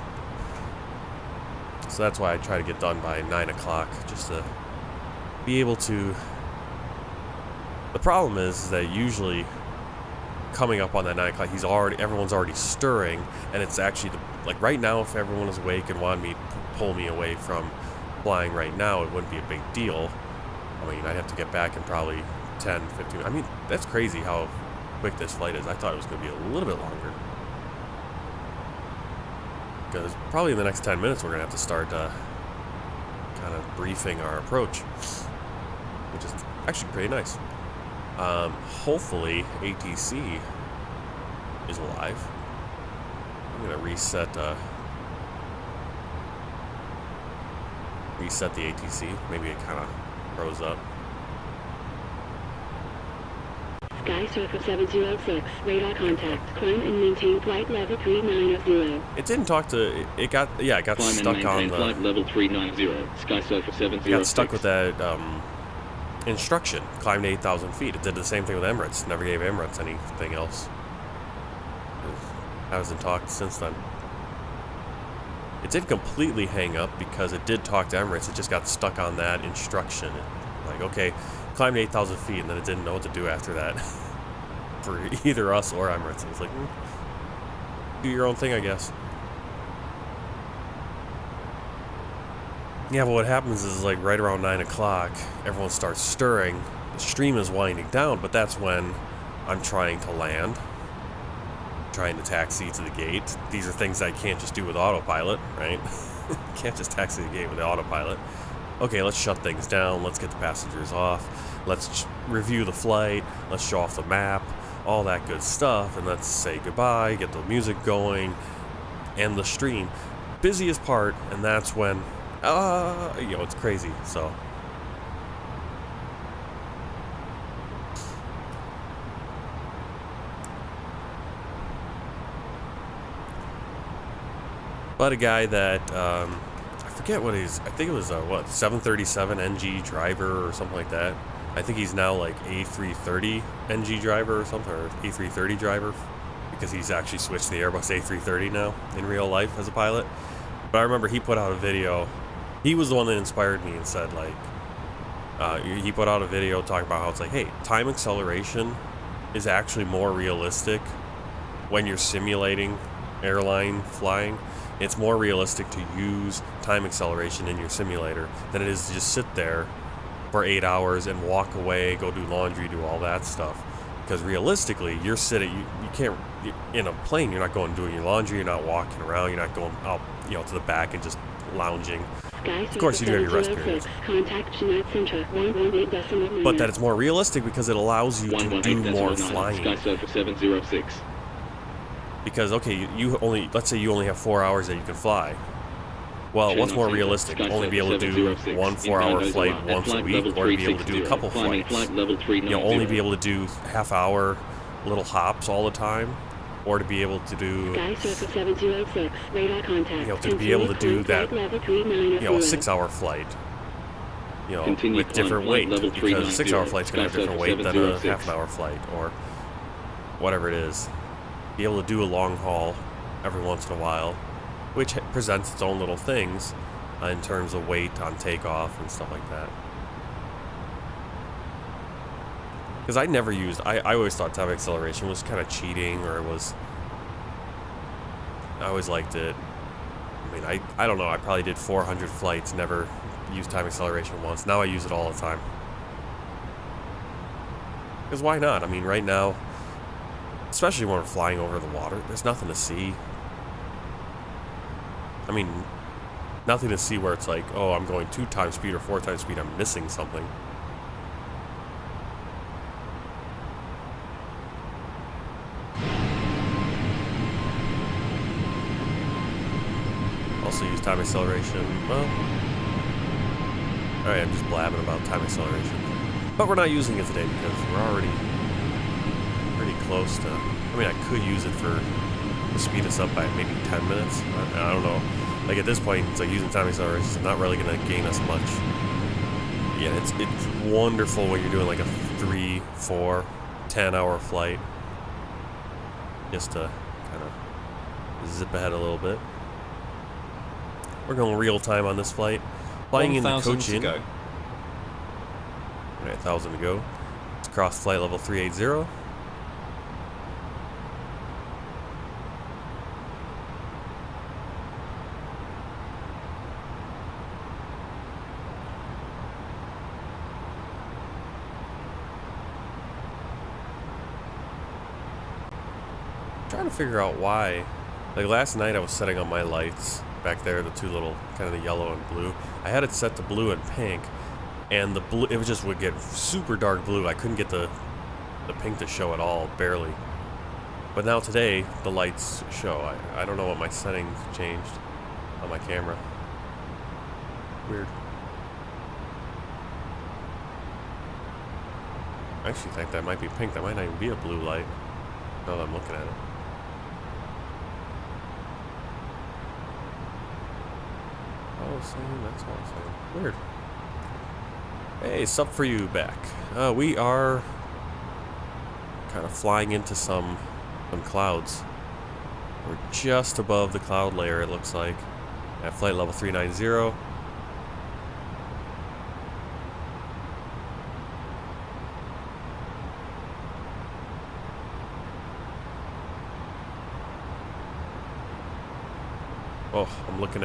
A: So that's why I try to get done by 9 o'clock, just to be able to... The problem is that usually coming up on that 9 o'clock, everyone's already stirring, and it's actually, right now, if everyone is awake and wanted me to pull me away from flying right now, it wouldn't be a big deal. I mean, I'd have to get back in probably 10, 15... I mean, that's crazy how quick this flight is. I thought it was going to be a little bit longer. Because probably in the next 10 minutes we're going to have to start kind of briefing our approach, which is actually pretty nice. Hopefully ATC is alive. I'm going to reset the ATC. Maybe it kind of froze up.
F: SKYSURFER 706, radar contact. Climb and maintain flight level 390.
A: It didn't talk to... It got stuck on the...
E: Flight level 390. SKYSURFER 706.
A: It got stuck with that instruction. Climb to 8,000 feet. It did the same thing with Emirates. Never gave Emirates anything else. It hasn't talked since then. It did completely hang up because it did talk to Emirates. It just got stuck on that instruction. Okay, climb to 8,000 feet, and then it didn't know what to do after that. For either us or Emirates. It was like, do your own thing, I guess. Yeah, but what happens is, right around 9 o'clock, everyone starts stirring. The stream is winding down, but that's when I'm trying to land. Trying to taxi to the gate. These are things I can't just do with autopilot, right? Can't just taxi the gate with the autopilot. Okay, let's shut things down. Let's get the passengers off. Let's review the flight. Let's show off the map. All that good stuff. And let's say goodbye, get the music going, end the stream. Busiest part, and that's when, it's crazy, so. But a guy that, I forget what he's, I think it was 737 NG driver or something like that. I think he's now A330 NG driver or something, or A330 driver, because he's actually switched to the Airbus A330 now in real life as a pilot. But I remember he put out a video. He was the one that inspired me and said, he put out a video talking about how it's hey, time acceleration is actually more realistic when you're simulating airline flying. It's more realistic to use time acceleration in your simulator than it is to just sit there for 8 hours and walk away, go do laundry, do all that stuff. Because realistically, you're sitting, you can't, in a plane, you're not going doing your laundry, you're not walking around, you're not going out, to the back and just lounging. Of course, you do have your rest periods. But that it's more realistic because it allows you to do more flying.
E: SKYSURFER 706.
A: Because, okay, let's say you only have 4 hours that you can fly. Well, what's more realistic? Only be able to do 1 4-hour flight once a week, or be able to do a couple flights? Only be able to do half-hour little hops all the time, or to be able to do,
F: SKYSURFER 706, radar contact.
A: to be able to do that, a 6-hour flight. you know,
E: Continue
A: with different
E: climb flight
A: weight,
E: level
A: because a
E: 390,
A: 6-hour flight's gonna have different weight than a
E: 706.
A: half-an-hour flight or whatever it is. Be able to do a long haul every once in a while, which presents its own little things in terms of weight on takeoff and stuff like that. Because I never used, I always thought time acceleration was kind of cheating, or it was, I always liked it. I mean, I don't know, I probably did 400 flights, never used time acceleration once. Now I use it all the time. Because why not? I mean, right now, especially when we're flying over the water, there's nothing to see. I mean, nothing to see where it's like, oh, I'm going 2 times speed or 4 times speed, I'm missing something. Also use time acceleration. Well, alright, I'm just blabbing about time acceleration. But we're not using it today because we're already pretty close to, I mean, I could use it to speed us up by maybe 10 minutes. I don't know. Like at this point, it's like using time acceleration is not really going to gain us much. Yeah, it's wonderful when you're doing like a 3, 4, 10-hour flight. Just to kind of zip ahead a little bit. We're going real time on this flight. Flying into
B: 1,000
A: Cochin.
B: to go.
A: Alright, 1,000 to go. Let's cross flight level 380. Trying to figure out why. Like last night I was setting up my lights back there, the 2 little, kind of the yellow and blue. I had it set to blue and pink, and the blue, it just would get super dark blue. I couldn't get the pink to show at all, barely. But now today, the lights show. I don't know what my settings changed on my camera. Weird. I actually think that might be pink. That might not even be a blue light, now that I'm looking at it. That's all I'm saying. Weird. Hey, sup for you back. We are kind of flying into some clouds. We're just above the cloud layer, it looks like, at flight level 390. Oh, I'm looking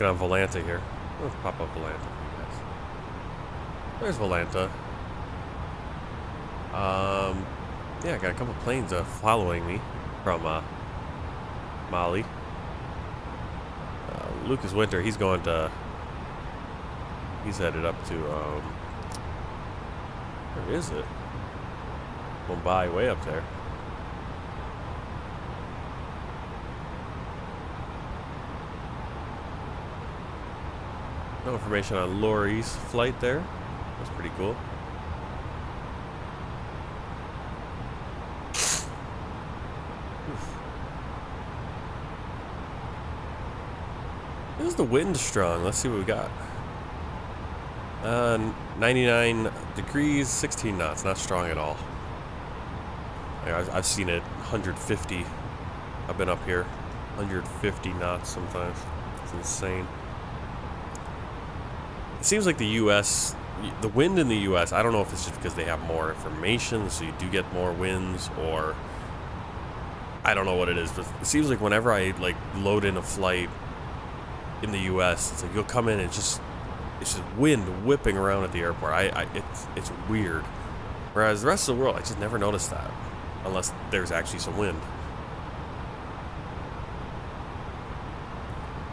A: on Volanta here. Let's pop up Volanta for you guys. There's Volanta. Yeah, I got a couple planes following me from Malé. Lucas Winter, he's headed up to where is it? Mumbai, way up there. No information on Lori's flight there. That's pretty cool. Is the wind strong? Let's see what we got. 99 degrees, 16 knots. Not strong at all. I've seen it 150. I've been up here 150 knots sometimes. It's insane. It seems like the U.S., the wind in the U.S., I don't know if it's just because they have more information, so you do get more winds, or I don't know what it is, but it seems like whenever I like load in a flight in the U.S., it's like you'll come in and it's just wind whipping around at the airport. It's weird. Whereas the rest of the world, I just never noticed that, unless there's actually some wind.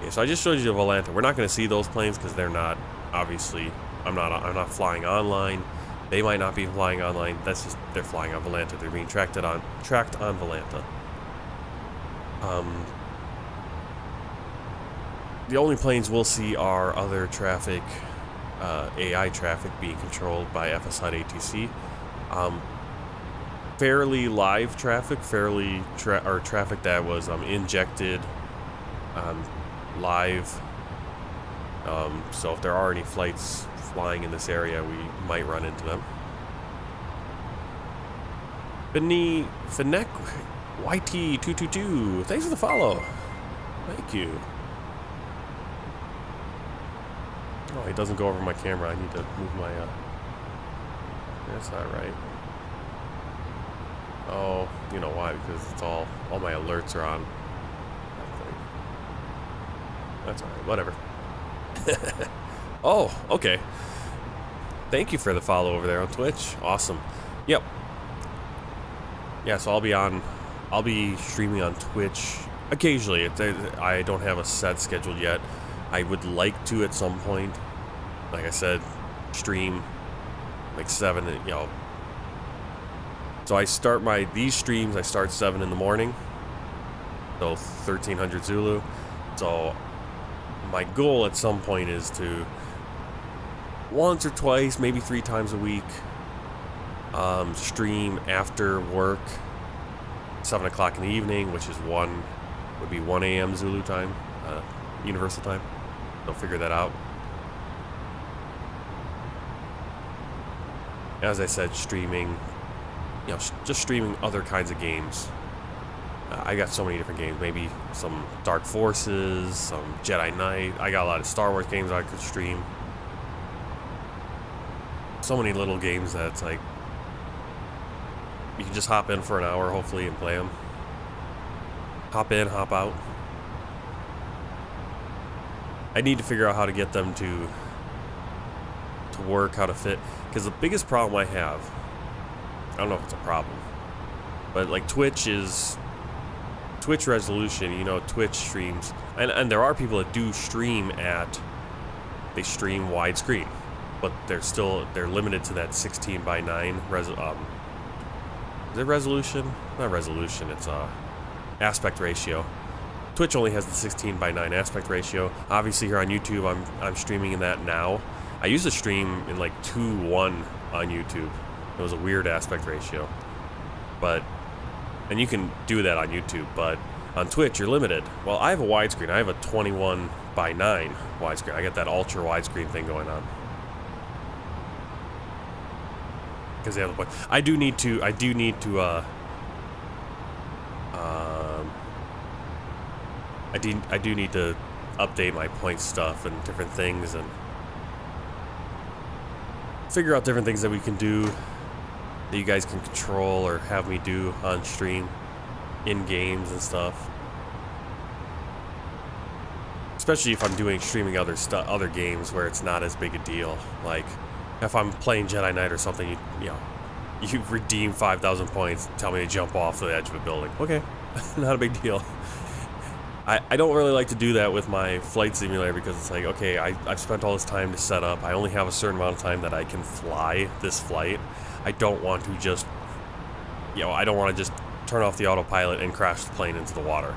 A: Okay, so I just showed you the Volanta. We're not going to see those planes because they're not. Obviously, I'm not flying online. They might not be flying online. That's just they're flying on Volanta. They're being tracked on Volanta. The only planes we'll see are other traffic, AI traffic being controlled by FSI ATC. Fairly live traffic, traffic that was injected live So if there are any flights flying in this area, we might run into them. Finec YT222, thanks for the follow. Thank you. Oh, he doesn't go over my camera. I need to move my, that's not right. Oh, you know why? Because it's all my alerts are on. That's alright, whatever. Oh, okay. Thank you for the follow over there on Twitch. Awesome. Yep. Yeah, so I'll be streaming on Twitch occasionally. I don't have a set schedule yet. I would like to at some point. Like I said, stream like 7, you know. So I start these streams, I start 7 in the morning. So 1300 Zulu. So my goal at some point is to once or twice, maybe 3 times a week, stream after work, 7 o'clock in the evening, which is would be 1 a.m. Zulu time, Universal time. So figure that out. As I said, streaming, you know, just streaming other kinds of games. I got so many different games. Maybe some Dark Forces, some Jedi Knight. I got a lot of Star Wars games I could stream. So many little games that it's like you can just hop in for an hour, hopefully, and play them. Hop in, hop out. I need to figure out how to get them to work, how to fit. Because the biggest problem I have, I don't know if it's a problem, but like Twitch resolution, you know, Twitch streams, and there are people that do stream they stream widescreen, but they're limited to that 16:9 is it resolution? Not resolution, it's aspect ratio. Twitch only has the 16:9 aspect ratio. Obviously here on YouTube I'm streaming in that now. I used to stream in like 2:1 on YouTube. It was a weird aspect ratio. And you can do that on YouTube, but on Twitch you're limited. Well, I have a widescreen. I have a 21:9 widescreen. I got that ultra widescreen thing going on. Because the other point, I do need to update my point stuff and different things and figure out different things that we can do that you guys can control or have me do on stream in games and stuff. Especially if I'm streaming other games where it's not as big a deal. Like if I'm playing Jedi Knight or something, you redeem 5,000 points, tell me to jump off the edge of a building. Okay, not a big deal. I don't really like to do that with my flight simulator because it's like, okay, I've spent all this time to set up. I only have a certain amount of time that I can fly this flight. I don't want to just, I don't want to just turn off the autopilot and crash the plane into the water.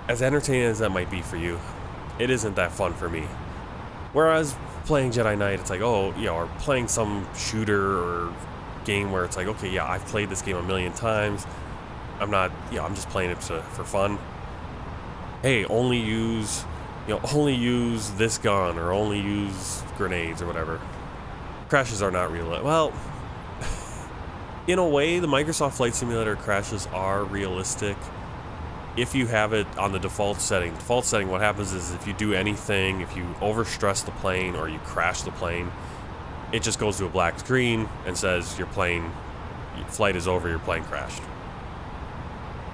A: As entertaining as that might be for you, it isn't that fun for me. Whereas playing Jedi Knight, it's like, or playing some shooter or game where it's like, okay, yeah, I've played this game a million times. I'm not, I'm just playing it for fun. Hey, only use this gun or only use grenades or whatever. Crashes are not real. Well, in a way, the Microsoft Flight Simulator crashes are realistic if you have it on the default setting. Default setting, what happens is if you do anything, if you overstress the plane or you crash the plane, it just goes to a black screen and says your flight is over, your plane crashed.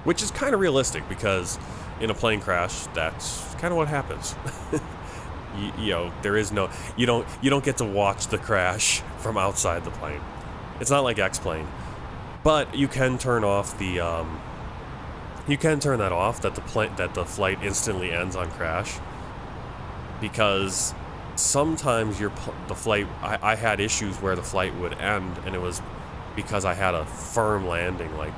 A: Which is kind of realistic because in a plane crash, that's kind of what happens. There is no, you don't get to watch the crash from outside the plane. It's not like X-Plane, but you can turn off the, you can turn that off, that the flight instantly ends on crash, because sometimes the flight, I had issues where the flight would end, and it was because I had a firm landing, like.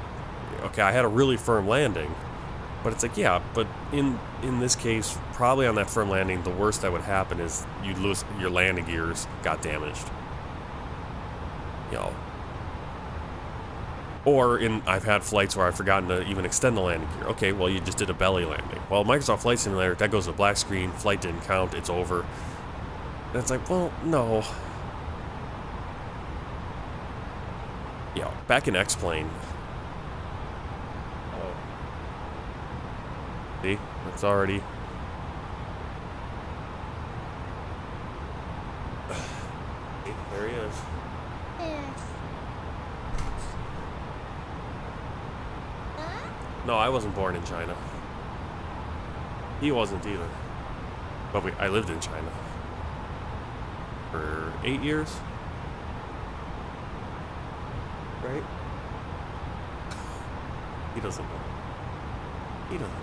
A: Okay, I had a really firm landing, but it's like, yeah, but in this case, probably on that firm landing, the worst that would happen is you'd lose your landing gears got damaged. Or I've had flights where I've forgotten to even extend the landing gear. Okay, well, you just did a belly landing. Well, Microsoft Flight Simulator, that goes to black screen, flight didn't count, it's over. And it's like, well, no. Yeah, back in X-Plane. Oh. See, it's already... See, there he is. No, I wasn't born in China. He wasn't either. But I lived in China for 8 years. Right? He doesn't know. He doesn't know.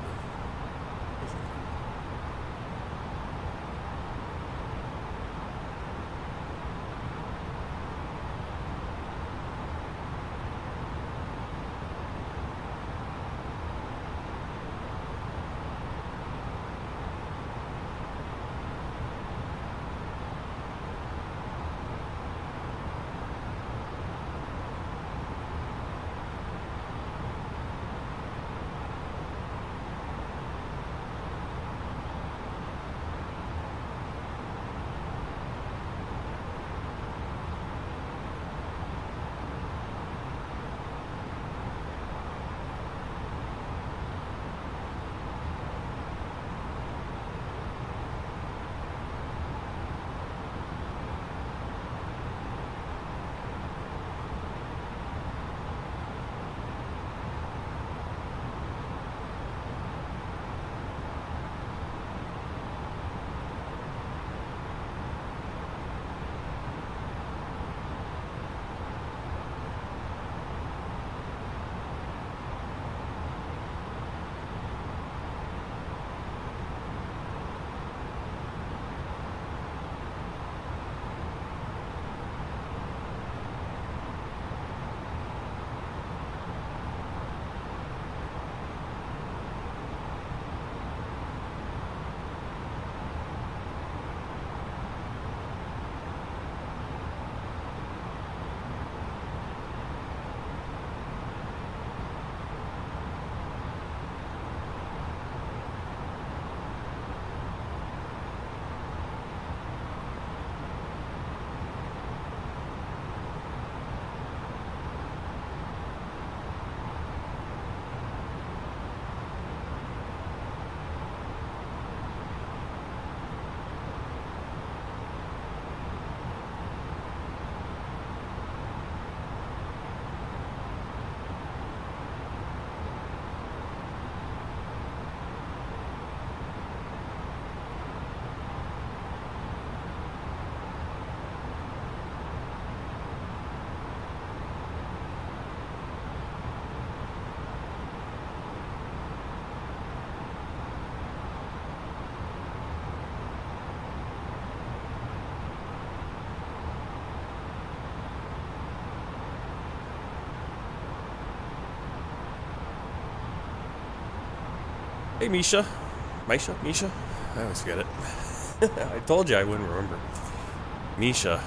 A: Hey, Misha. Misha? I always forget it. I told you I wouldn't remember. Misha.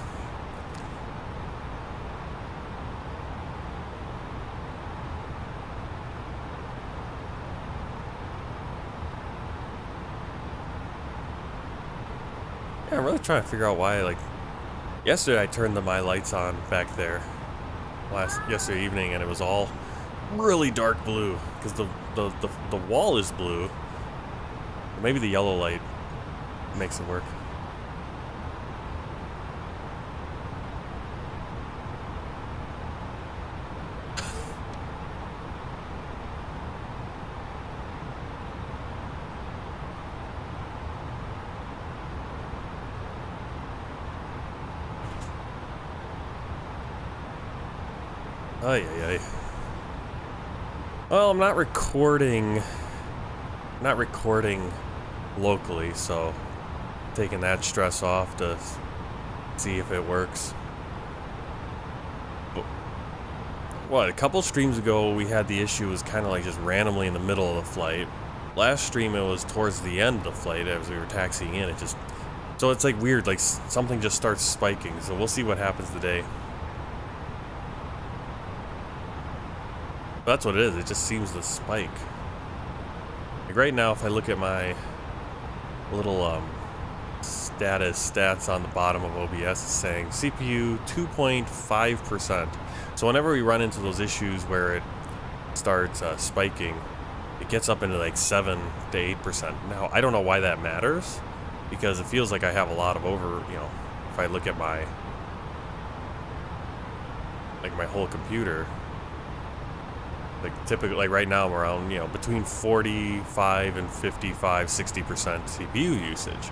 A: Yeah, I'm really trying to figure out why, like, yesterday I turned my lights on back there yesterday evening, and it was all really dark blue because the wall is blue. Maybe the yellow light makes it work. Ay, ay, ay. Well, I'm not recording locally, so taking that stress off to see if it works. But, what, a couple streams ago we had the issue was kind of like just randomly in the middle of the flight. Last stream it was towards the end of the flight as we were taxiing in. So it's like weird, like something just starts spiking. So we'll see what happens today. That's what it is. It just seems to spike. Like right now, if I look at my little stats on the bottom of OBS, it's saying CPU 2.5%. So whenever we run into those issues where it starts spiking, it gets up into like 7 to 8%. Now, I don't know why that matters, because it feels like I have a lot of if I look at my whole computer, like typically, like right now I'm around, between 45 and 55, 60% CPU usage.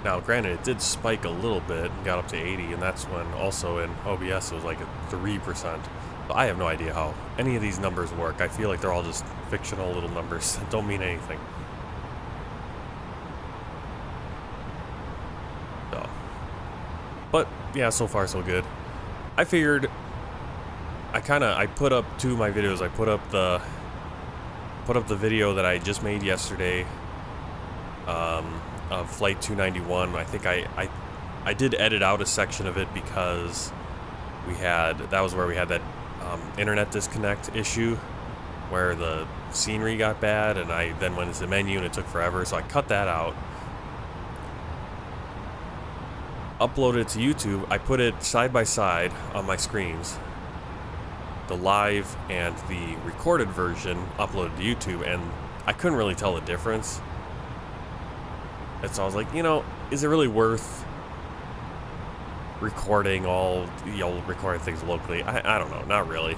A: Now, granted, it did spike a little bit and got up to 80, and that's when also in OBS it was like at 3%. So I have no idea how any of these numbers work. I feel like they're all just fictional little numbers that don't mean anything. So, but yeah, so far so good. I figured I put up 2 of my videos. I put up the video that I just made yesterday of Flight 291. I think I did edit out a section of it because that was where we had that internet disconnect issue where the scenery got bad, and I then went into the menu and it took forever, so I cut that out, uploaded it to YouTube. I put it side by side on my screens, the live and the recorded version uploaded to YouTube, and I couldn't really tell the difference. And so I was like, is it really worth recording recording things locally? I don't know, not really.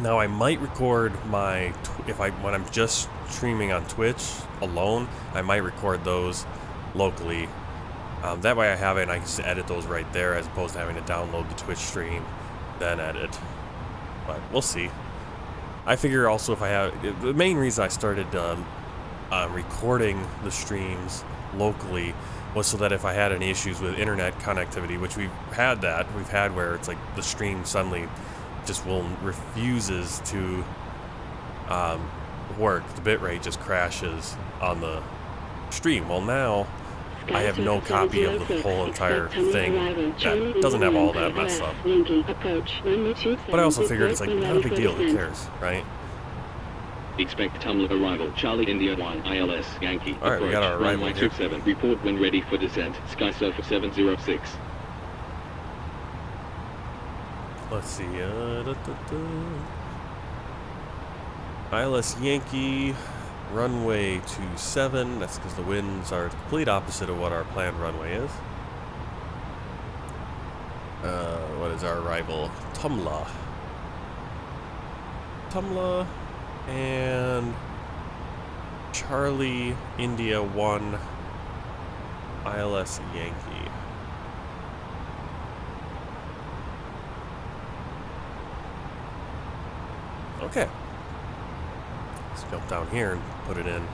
A: Now I might record when I'm just streaming on Twitch alone, I might record those locally. That way I have it and I can just edit those right there as opposed to having to download the Twitch stream, then edit. But we'll see. I figure also if I have... The main reason I started recording the streams locally was so that if I had any issues with internet connectivity, which we've had where it's like the stream suddenly just refuses to work. The bitrate just crashes on the stream. Well, now I have no copy of the whole entire thing that doesn't have all that messed up. But I also figured it's like, not a big deal, who cares, right?
E: Expect tunnel arrival. Charlie India 1 ILS Yankee.
A: Alright, we got our arrival here.
E: 27. Report when ready for descent. SkySurfer 706.
A: Let's see. ILS Yankee, runway 27. That's because the winds are the complete opposite of what our planned runway is. What is our arrival? Tumla. And Charlie India 1 ILS Yankee. Okay. Let's jump down here and put it in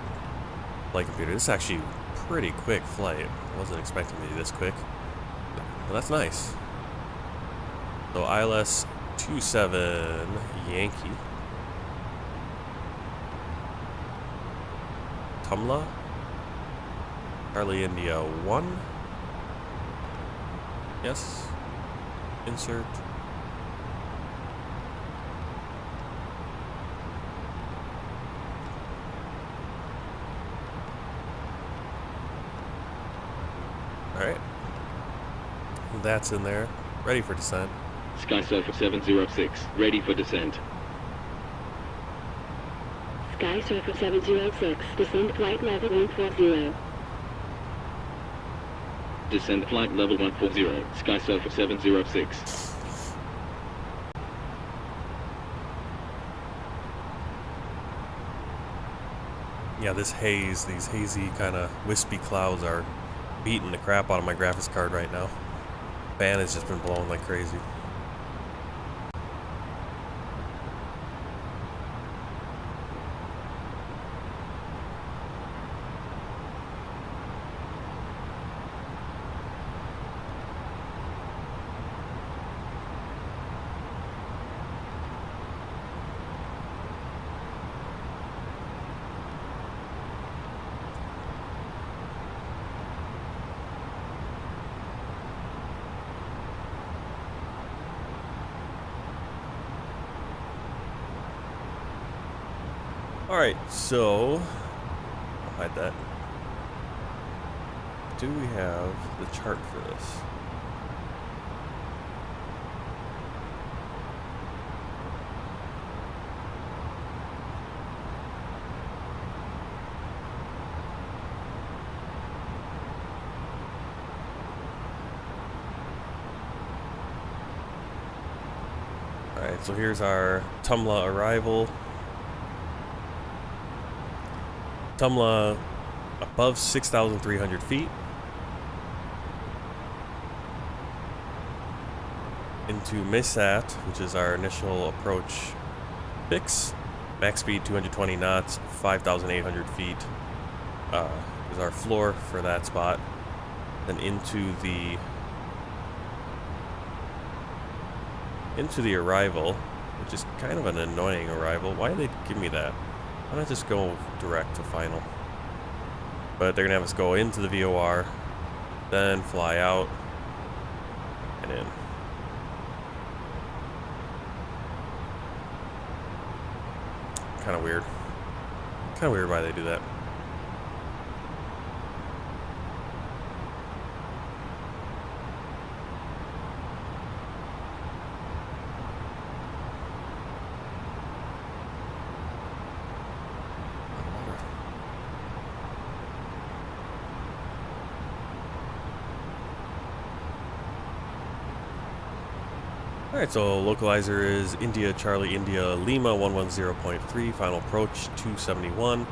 A: flight computer. This is actually a pretty quick flight. I wasn't expecting to be this quick. But that's nice. So ILS 27 Yankee. Tumla, Charlie India 1, yes, insert, alright, that's in there, ready for descent.
E: SkySurfer 706, ready for descent.
F: SkySurfer 706, descend flight level 140.
E: Descend flight level 140, SkySurfer 706.
A: Yeah, this haze, these hazy kind of wispy clouds are beating the crap out of my graphics card right now. Fan has just been blowing like crazy. Alright, so I'll hide that. Do we have the chart for this? Alright, so here's our Tumla arrival. Tumla above 6,300 feet. Into Mesat, which is our initial approach fix. Max speed 220 knots, 5,800 feet is our floor for that spot. Then into the arrival, which is kind of an annoying arrival. Why did they give me that? Why not just go direct to final? But they're gonna have us go into the VOR, then fly out and in. Kind of weird. Kind of weird why they do that. Alright, so localizer is India Charlie India Lima 110.3, final approach 271.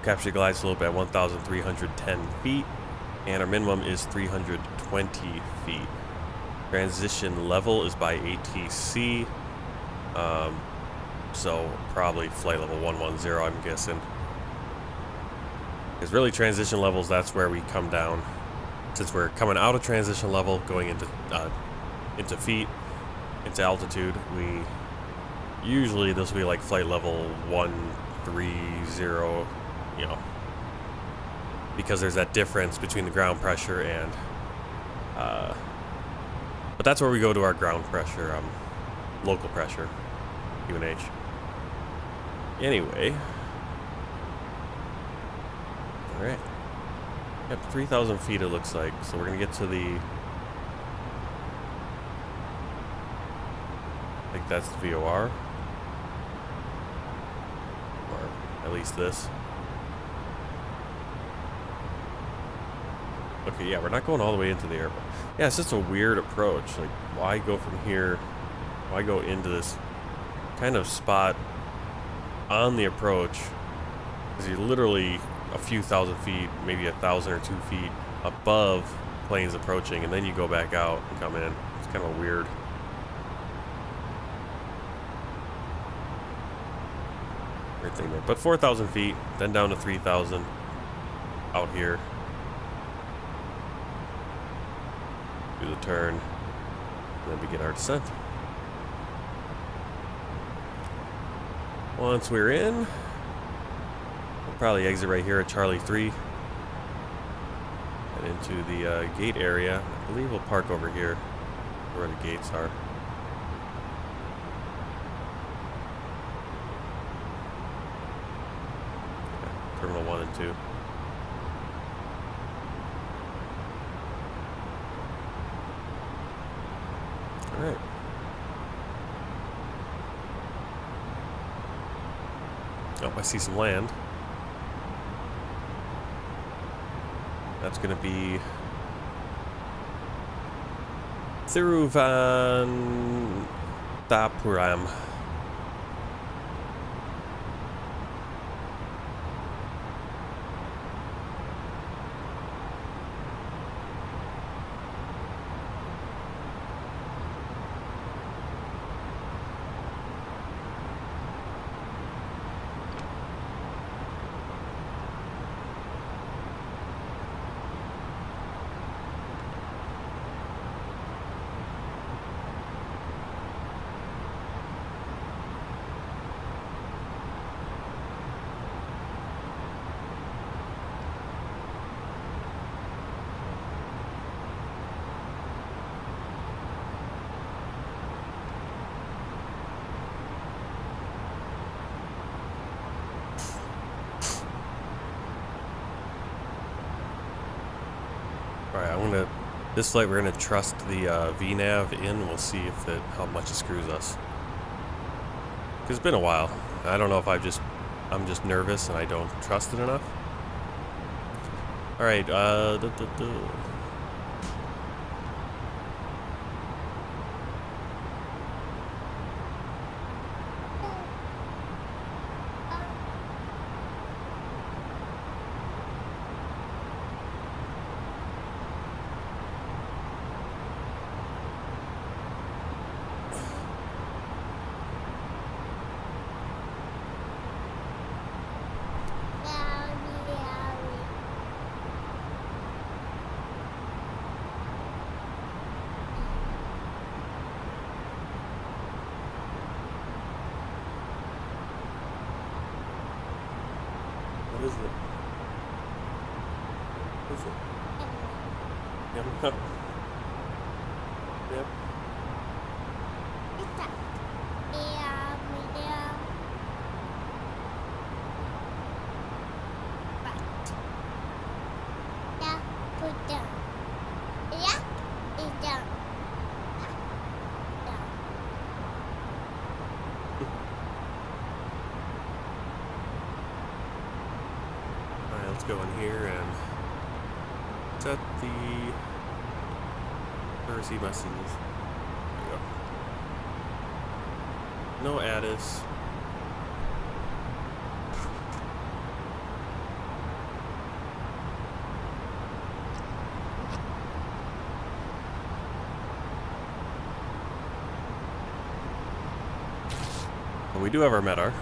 A: Capture glide slope at 1,310 feet, and our minimum is 320 feet. Transition level is by ATC, so probably flight level 110, I'm guessing. Because really transition levels, that's where we come down. Since we're coming out of transition level, going into feet, into altitude, we usually this will be like flight level 130, you know, because there's that difference between the ground pressure and but that's where we go to our ground pressure, local pressure, UNH. Anyway, all right, yep, 3,000 feet it looks like, so we're gonna get to the, I think that's the VOR, or at least this. Okay, yeah, we're not going all the way into the airport. Yeah, it's just a weird approach. Like, why go from here? Why go into this kind of spot on the approach? Because you're literally a few thousand feet, maybe 1,000 or 2 feet above planes approaching, and then you go back out and come in. It's kind of weird. Weird thing there. But 4,000 feet, then down to 3,000 out here. Do the turn, and then begin our descent. Once we're in, we'll probably exit right here at Charlie 3 and into the gate area. I believe we'll park over here where the gates are. Yeah, Terminal 1 and 2. Alright. Oh, I see some land. That's going to be Thiruvananthapuram. Alright, this flight we're gonna trust the VNav in. We'll see if how much it screws us. Cause it's been a while. I don't know if I'm just nervous and I don't trust it enough. Alright, what is it? What is it? Yep. Yep. Alright, let's go in here and set the privacy messages. There we go. No ADIS. But we do have our MEDAR.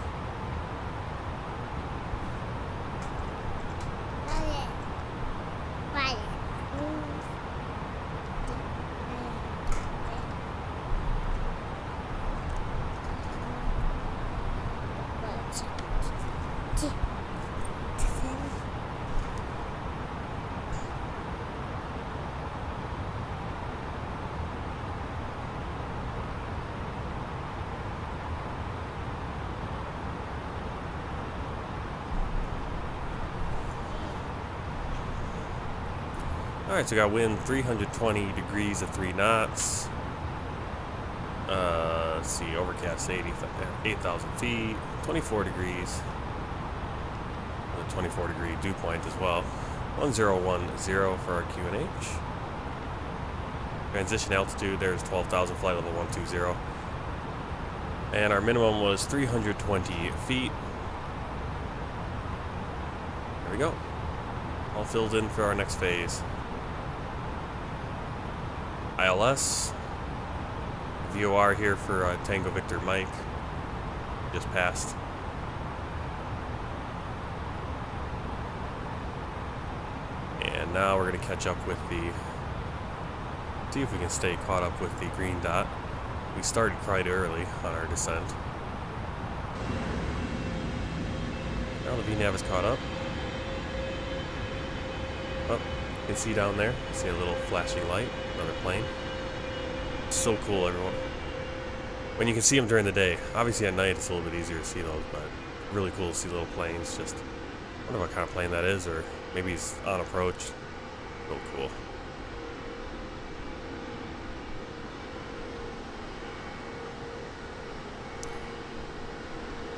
A: Alright, so we got wind 320 degrees at 3 knots. Let's see, overcast 8,000 feet, 24 degrees. The 24 degree dew point as well. 1010 for our QNH. Transition altitude, there's 12,000, flight level 120. And our minimum was 320 feet. There we go. All filled in for our next phase. ILS, VOR here for Tango Victor Mike, just passed. And now we're going to catch up with see if we can stay caught up with the green dot. We started quite early on our descent. Now the VNav is caught up. Oh, you can see down there, see a little flashing light. Another plane. So cool, everyone. When you can see them during the day. Obviously at night it's a little bit easier to see those, but really cool to see little planes. Just, I wonder what kind of plane that is, or maybe he's on approach. So cool.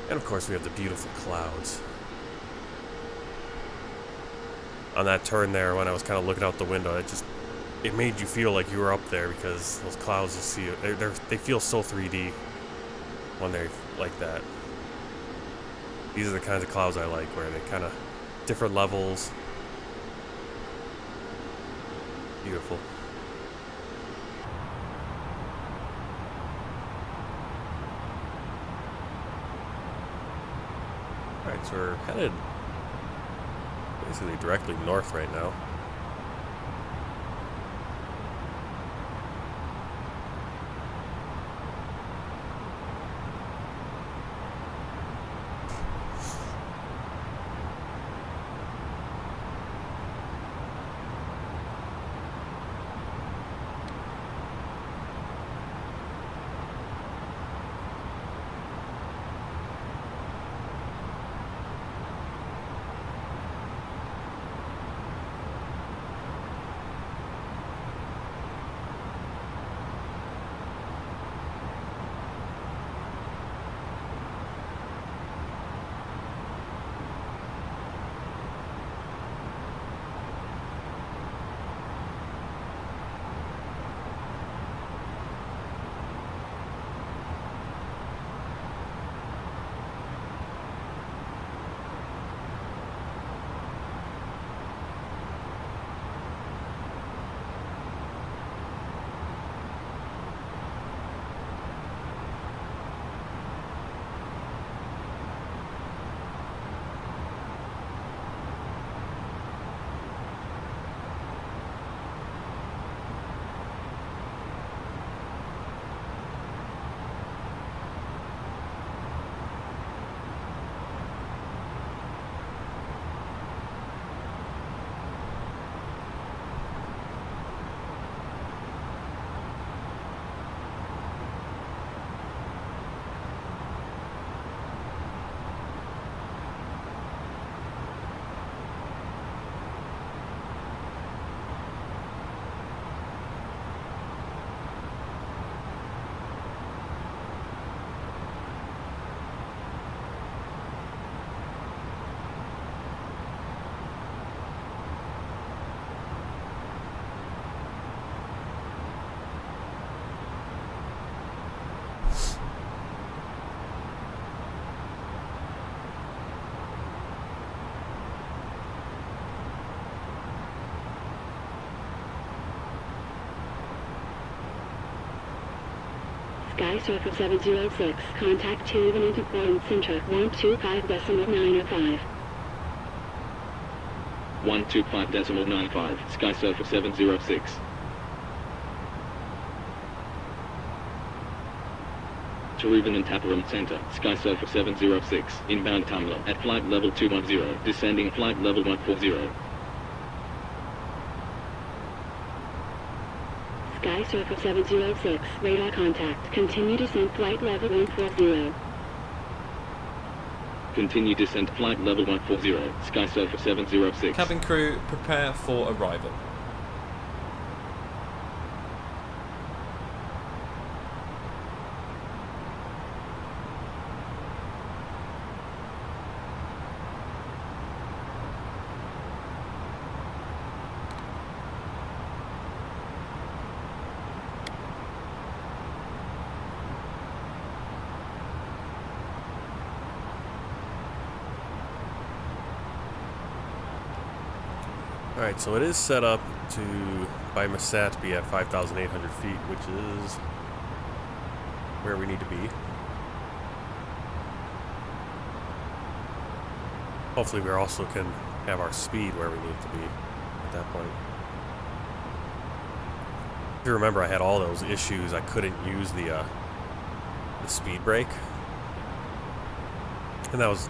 A: And of course we have the beautiful clouds. On that turn there, when I was kind of looking out the window, it made you feel like you were up there, because those clouds, you see, they feel so 3D when they're like that. These are the kinds of clouds I like, where they kind of different levels. Beautiful. Alright, so we're headed basically directly north right now.
F: SkySurfer 706. Contact 2 even into Portland Centra 125.905.
E: 125.95. SkySurfer 706. Taruban and Taparam Center, SkySurfer 706, inbound tumbler at flight level 210, descending flight level 140.
F: SkySurfer 706, radar contact, continue descent flight level 140.
E: Continue descent flight level 140, SkySurfer 706.
B: Cabin crew, prepare for arrival.
A: Alright, so it is set up by my sat to be at 5,800 feet, which is where we need to be. Hopefully we also can have our speed where we need to be at that point. If you remember, I had all those issues. I couldn't use the speed brake. And that was,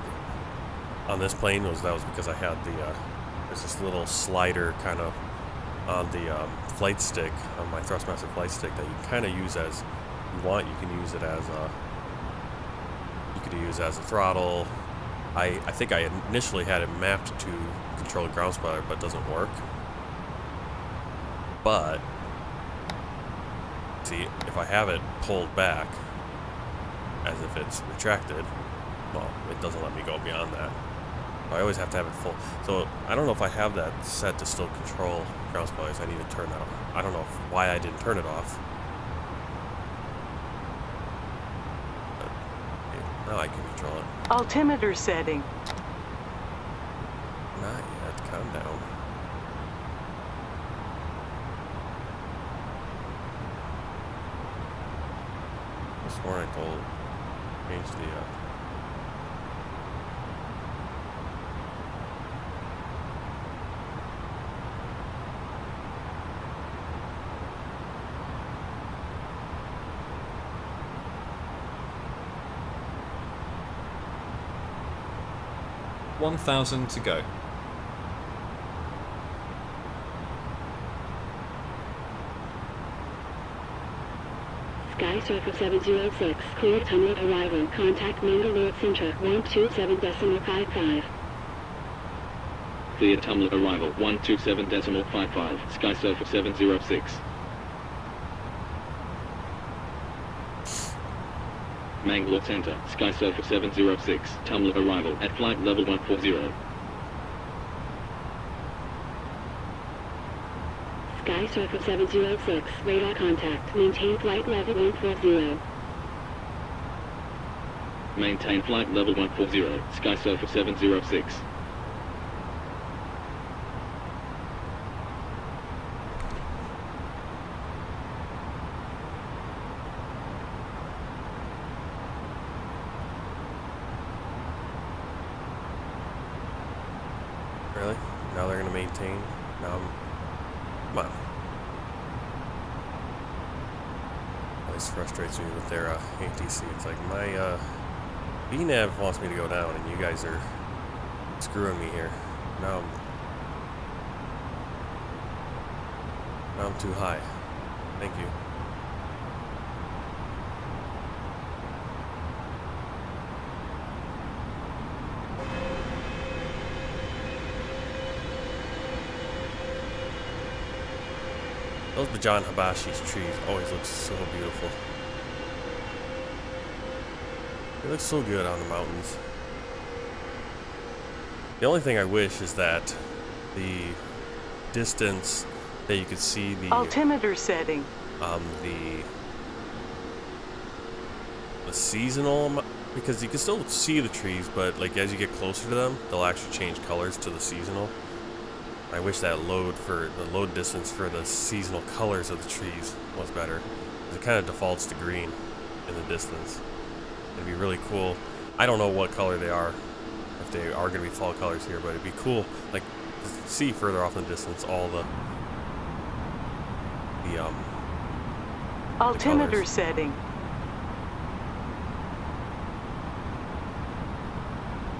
A: on this plane, that was because I had there's this little slider kind of on the flight stick, on my Thrustmaster flight stick, that you kind of use as you want. You can use it as a throttle. I think I initially had it mapped to control ground spoiler, but it doesn't work. But see, if I have it pulled back as if it's retracted, well, it doesn't let me go beyond that. I always have to have it full. So I don't know if I have that set to still control ground spoilers. I need to turn that off. I don't know why I didn't turn it off. But now I can control it.
I: Altimeter setting.
A: Not yet. Calm down. I swore I told change the
B: $1,000 to go.
F: SkySurfer 706, clear tunnel arrival. Contact Mangalore Centra 127.55.
E: Clear tunnel arrival 127.55. SkySurfer 706. Mangalore Center, SkySurfer 706, tunnel arrival at flight level 140.
F: SkySurfer 706, radar contact, maintain flight level 140.
E: Maintain flight level 140, SkySurfer 706.
A: Really? Now they're going to maintain? Now come on. Always frustrates me with their ATC. It's like my VNav wants me to go down and you guys are screwing me here. Now I'm too high. Thank you. Those Bajan Habashi's trees always look so beautiful. They look so good on the mountains. The only thing I wish is that the distance that you could see the
I: Altimeter setting.
A: The seasonal, because you can still see the trees, but like as you get closer to them, they'll actually change colors to the seasonal. I wish that the load distance for the seasonal colors of the trees was better. It kind of defaults to green in in the distance. It'd be really cool. I don't know what color they are, if they are going to be fall colors here, but it'd be cool, like, to see further off in the distance all the
I: Altimeter
A: colors.
I: setting.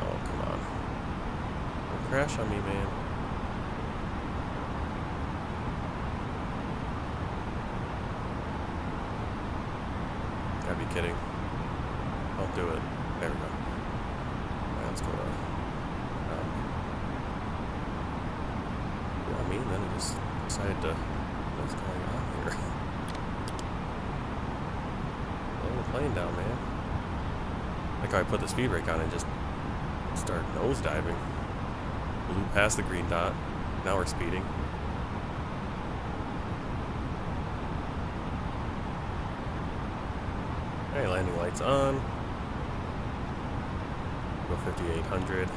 A: Oh, come on. Don't crash on me, man. Gotta be kidding. Don't do it. There we go. Alright, let's go to... I mean, then it just decided to... What's going on here? Slow the plane down, man. Like how I put the speed brake on and just started nosediving. Blew past the green dot. Now we're speeding. Alright, landing lights on. Go 5800.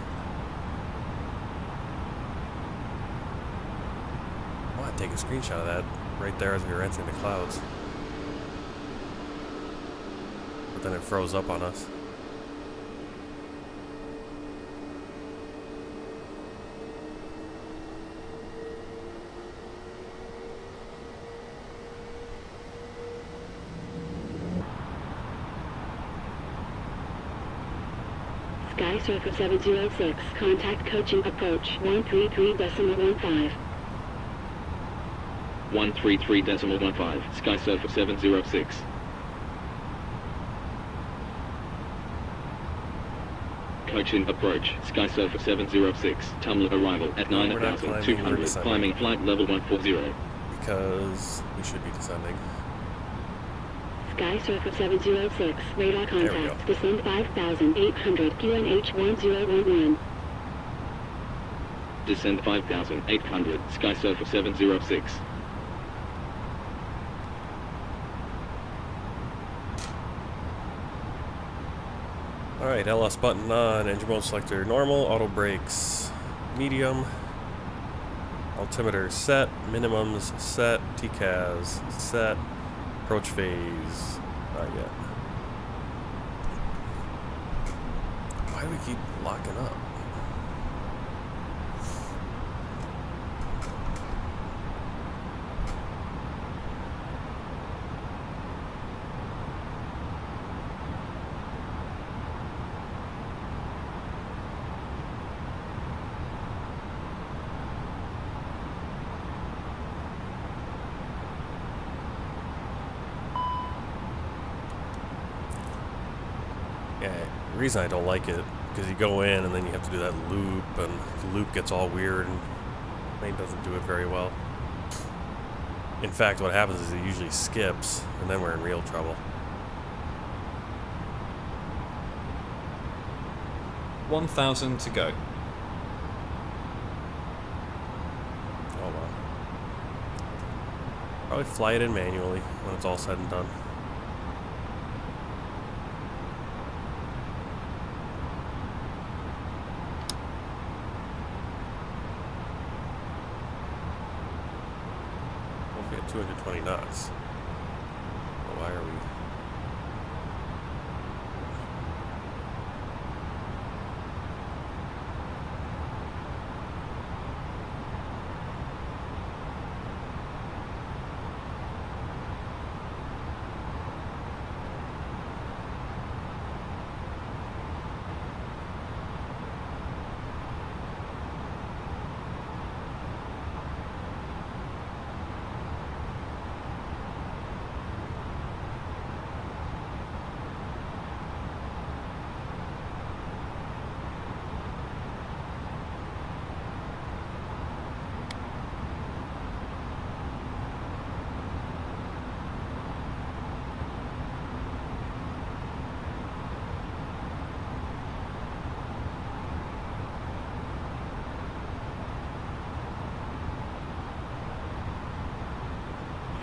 A: Oh, I'd take a screenshot of that right there as we were entering the clouds. But then it froze up on us.
F: SkySurfer 706, contact Cochin approach 133.15.
E: 133.15, SkySurfer 706. Cochin approach, SkySurfer 706, Tumblr arrival at
A: No, we're not
E: 9,200, climbing flight level 140.
A: Because we should be descending.
F: SkySurfer 706, radar
A: There we
F: contact,
A: go.
F: descend 5,800, QNH 1011.
E: Descend 5,800, SkySurfer 706.
A: Alright, LS button on, engine mode selector normal, auto brakes medium, altimeter set, minimums set, TCAS set, approach phase not yet. Why do we keep locking up? Yeah, the reason I don't like it, because you go in and then you have to do that loop, and the loop gets all weird, and the plane doesn't do it very well. In fact, what happens is it usually skips, and then we're in real trouble.
B: 1,000 to go.
A: Oh well. Probably fly it in manually when it's all said and done. Hopefully at 220 knots. Well, why are we?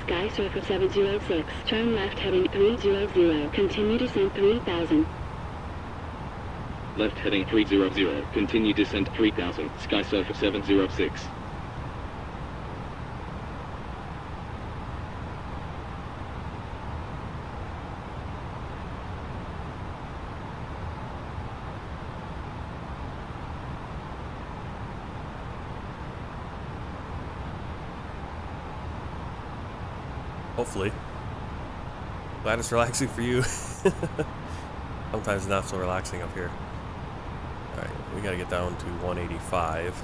F: SkySurfer 706, turn left heading 300, continue descent 3,000.
E: Left heading 300, continue descent 3000, SkySurfer 706.
A: Hopefully. Glad it's relaxing for you. Sometimes not so relaxing up here. Alright, we gotta get down to 185.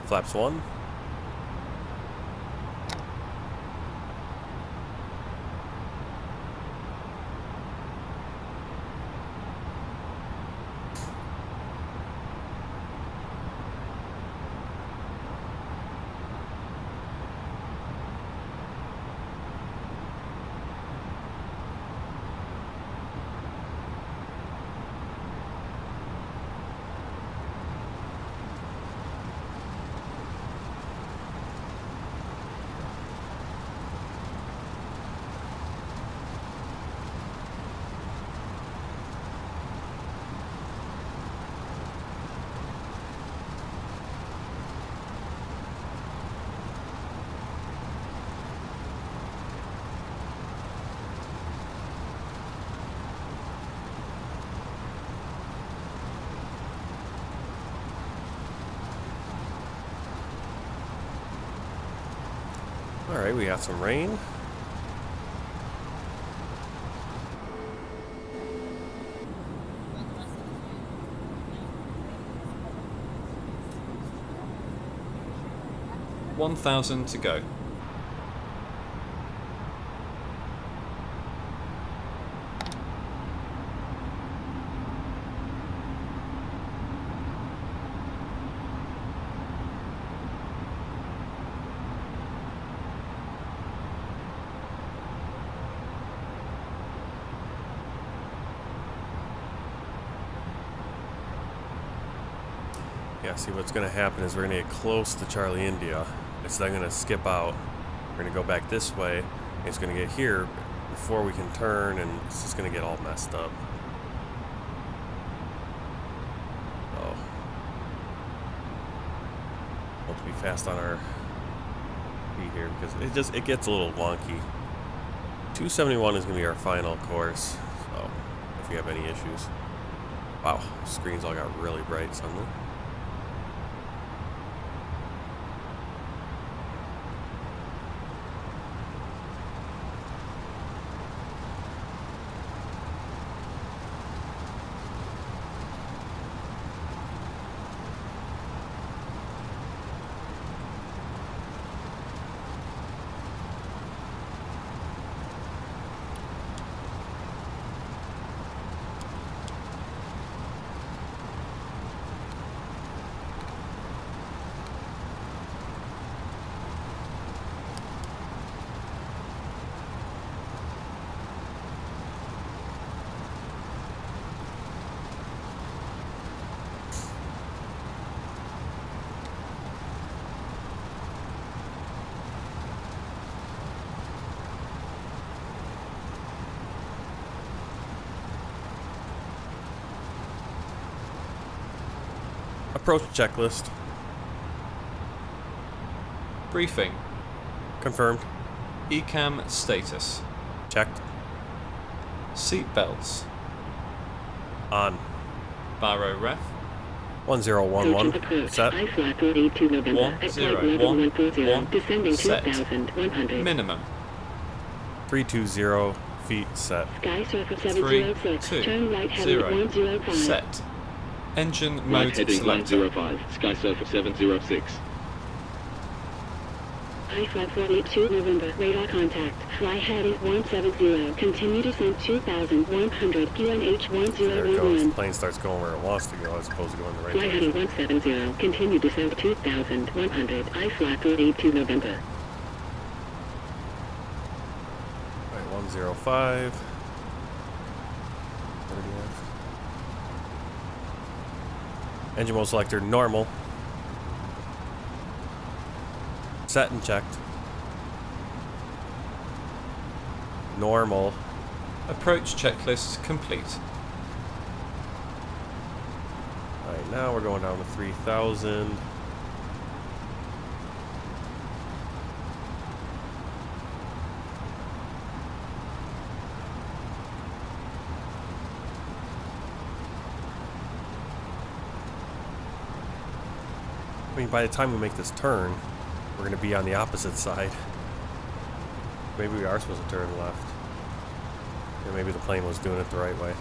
A: Flaps 1. Alright, we got some rain.
B: $1,000 to go.
A: Yeah, see what's going to happen is we're going to get close to Charlie India. It's then going to skip out. We're going to go back this way. And it's going to get here before we can turn, and it's just going to get all messed up. Oh. We'll have to be fast on our feet here because it gets a little wonky. 271 is going to be our final course. So if we have any issues. Wow, the screens all got really bright suddenly. Approach checklist.
B: Briefing.
A: Confirmed.
B: ECAM status.
A: Checked.
B: Seat belts.
A: On.
B: Baro ref.
A: 1011. Set.
B: 1011. Set. Minimum.
A: 320 feet set.
F: SKYSURFER 706. Turn right heading 105.
B: Set. Engine
E: Right
B: mode
E: heading
B: selector.
E: 105. SKYSURFER 706.
F: I-542 November. Radar contact. Fly heading 170. Continue descent 2,100. QNH
A: There it goes. The
F: 1011.
A: plane starts going where it wants to go as opposed to going the right
F: Fly heading
A: direction.
F: 170. Continue descent 2,100. I-482 November.
A: Alright, 105. What do we have? Engine mode selector, normal. Set and checked. Normal.
B: Approach checklist complete.
A: Alright, now we're going down to 3,000. mean, by the time we make this turn, we're going to be on the opposite side. Maybe we are supposed to turn left. Yeah, maybe the plane was doing it the right way.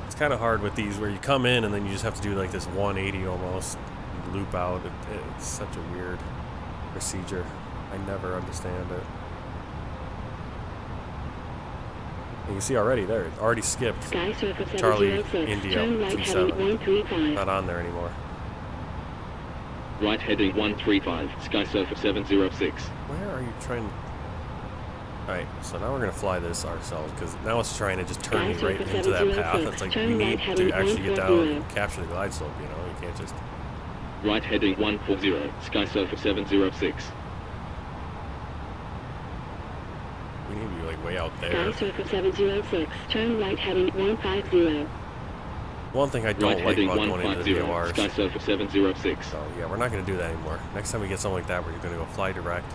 A: It's kind of hard with these where you come in and then you just have to do like this 180 almost, loop out. It's such a weird procedure. I never understand it. You can see already there, it already skipped
F: SKYSURFER
A: Charlie
F: 706.
A: India
F: Turn right
A: 27.
F: heading 135.
A: Not on there anymore.
E: Right heading 135, SKYSURFER 706.
A: Where are you trying? Alright, so now we're going to fly this ourselves, because now it's trying to just turn me right into that path. It's like, we need to actually get down and capture the glide slope, you know? You can't just...
E: Right heading 140, SKYSURFER 706.
A: We need to be like way out there.
F: SKYSURFER 706. Turn right heading 150.
A: One thing I don't
E: Right
A: like
E: heading
A: about going into the
E: 150,
A: VORs.
E: SKYSURFER 706.
A: So yeah, we're not going to do that anymore. Next time we get something like that, we're going to go fly direct.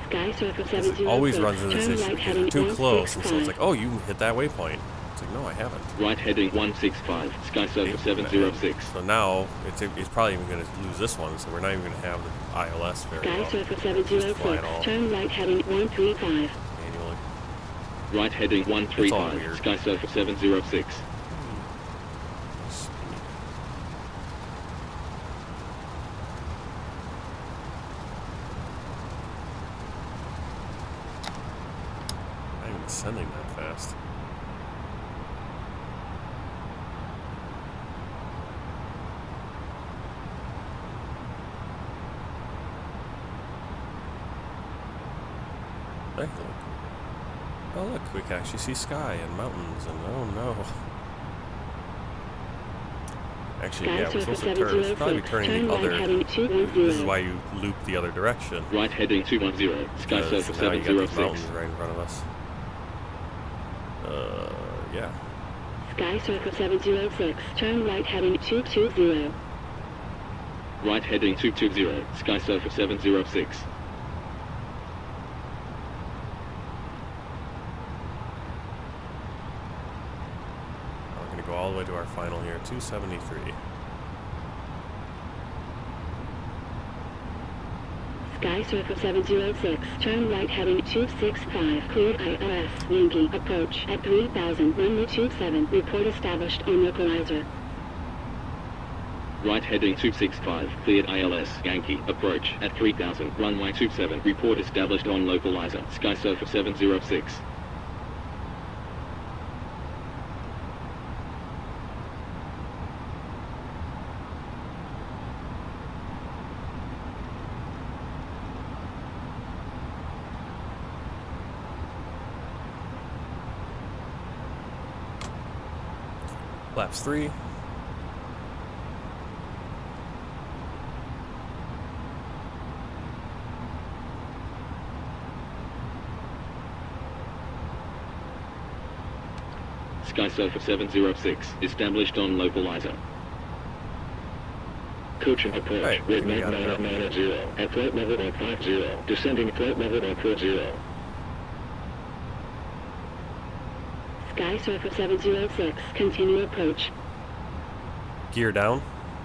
F: SKYSURFER
A: 'Cause
F: 706.
A: it always runs into this
F: Turn
A: issue
F: right
A: because
F: heading
A: you're too close, and so it's
F: 165.
A: like, oh, you hit that waypoint. It's like, no, I haven't.
E: Right heading 165, SKYSURFER 706.
A: So now it's probably even going to lose this one, so we're not even going to have the ILS very well.
F: SKYSURFER
A: Just fly it
F: 706.
A: all
F: Turn right heading 135.
A: manually.
E: Right heading
A: It's all
E: 135,
A: weird.
E: SKYSURFER 706.
A: Not even ascending that fast. Hey, look. Oh look, we can actually see sky and mountains and oh no. Actually, yeah, we're supposed to turn. We should probably be turning the other. This is why you loop the other direction.
E: Right heading 210,
A: Because
E: SKYSURFER
A: now you got these
E: 706.
A: mountains right in front of us. Yeah.
F: SKYSURFER 706. Turn right heading 220.
E: Right heading 220, SKYSURFER 706.
A: We're going to go all the way to our final here, 273.
F: SKYSURFER 706. Turn right heading 265. Cleared ILS. Yankee. Approach at 3000. Runway 27. Report established on localizer.
E: Right heading 265, cleared ILS, Yankee, approach at 3000, runway 27, report established on localizer, SKYSURFER 706.
A: Flaps 3.
E: SKYSURFER 706, established on localizer. Cochin approach,
A: Right,
E: with
A: we got it up.
E: 990, at flight level 50, descending flight level 40.
F: SKYSURFER 706. Continue approach.
A: Gear down.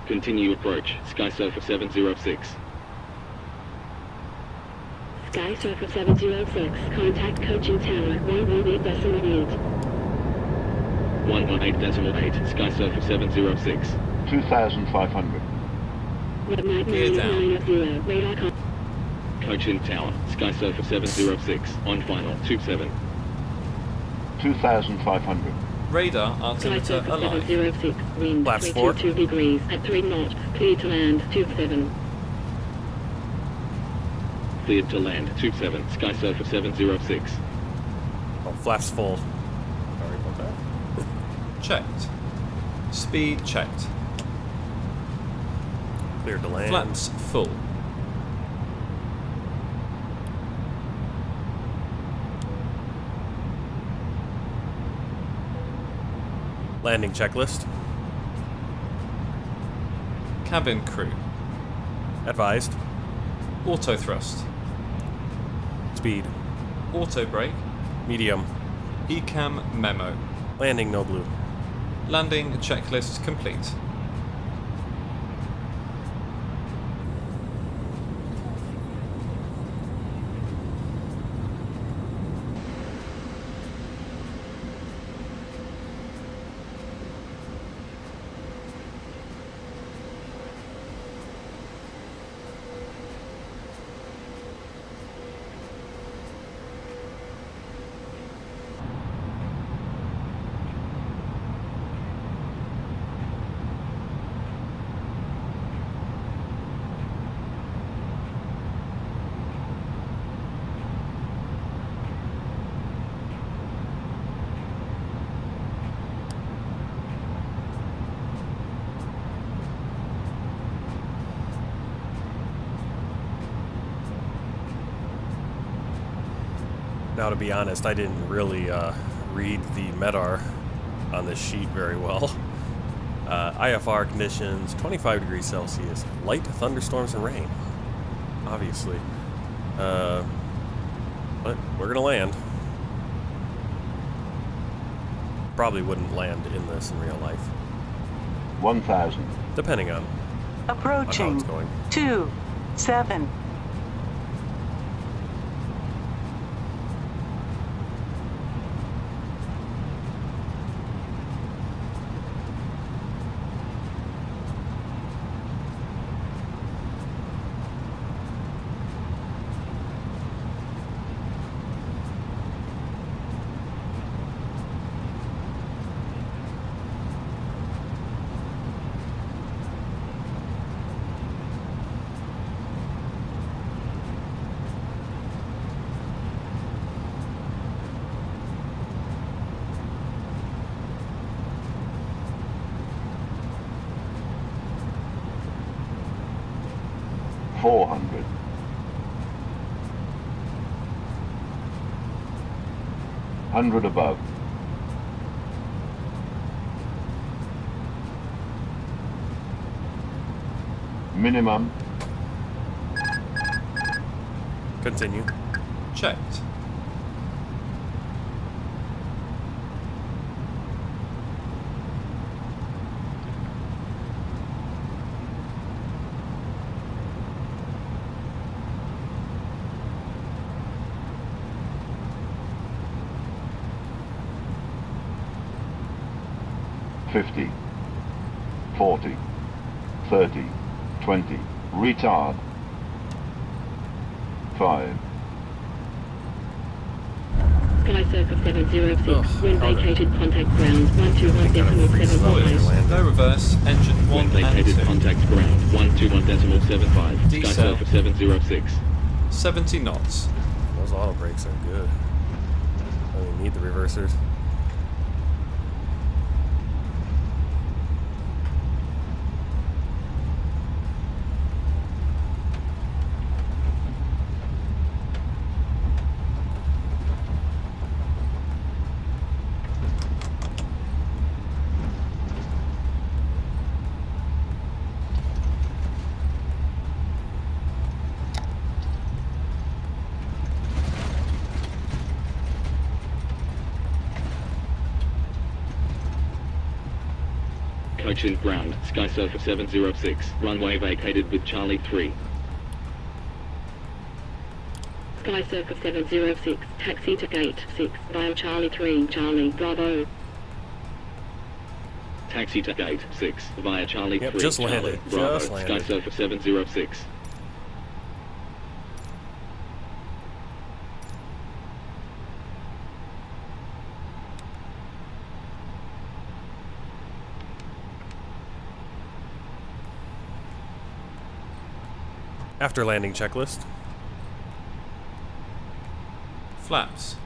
E: Continue approach, SKYSURFER 706.
F: SKYSURFER 706. Contact Cochin Tower 118.8.
E: 118.8, SKYSURFER 706.
J: 2,500.
B: Gear down.
F: Radar con.
E: Cochin Tower, SKYSURFER 706, on final, 27.
J: 2,500.
B: Radar altimeter
F: SKYSURFER
B: alive.
F: 706. Wind
A: Flaps 4.
F: 322 degrees at 3 knots. Clear to land 27.
E: Cleared to land, 27, SKYSURFER 706.
A: Oh, flaps full. Sorry about that.
B: Checked. Speed checked.
A: Clear to land.
B: Flaps full.
A: Landing checklist.
B: Cabin crew.
A: Advised.
B: Auto thrust.
A: Speed.
B: Auto brake.
A: Medium.
B: ECAM memo.
A: Landing no blue.
B: Landing checklist complete.
A: Now, to be honest, I didn't really read the MEDAR on this sheet very well. IFR conditions, 25 degrees Celsius, light thunderstorms and rain, obviously. But we're gonna land. Probably wouldn't land in this in real life.
J: 1,000.
A: Depending on how
I: Approaching.
A: it's going.
I: 27.
J: $400. $100 above. Minimum.
A: Continue.
B: Checked.
J: $50, $40, $30, $20, retard. 5.
F: SKYSURFER 706, when vacated contact ground 121.75.
B: Spoilers. No reverse. Engine 1
E: When
B: and
E: vacated
B: 2.
E: contact ground 121.75.
B: Decel.
E: SKYSURFER 706.
B: 70 knots.
A: Those auto brakes are good. I don't even need the reversers.
E: Cochin ground, SKYSURFER 706, runway vacated with Charlie 3.
F: SKYSURFER 706, taxi to gate 6, via Charlie 3, Charlie, Bravo.
E: Taxi to gate 6, via Charlie
A: Yep,
E: 3,
A: just
E: Charlie,
A: landed,
E: Bravo,
A: just landed.
E: SKYSURFER 706.
A: After landing checklist.
B: Flaps.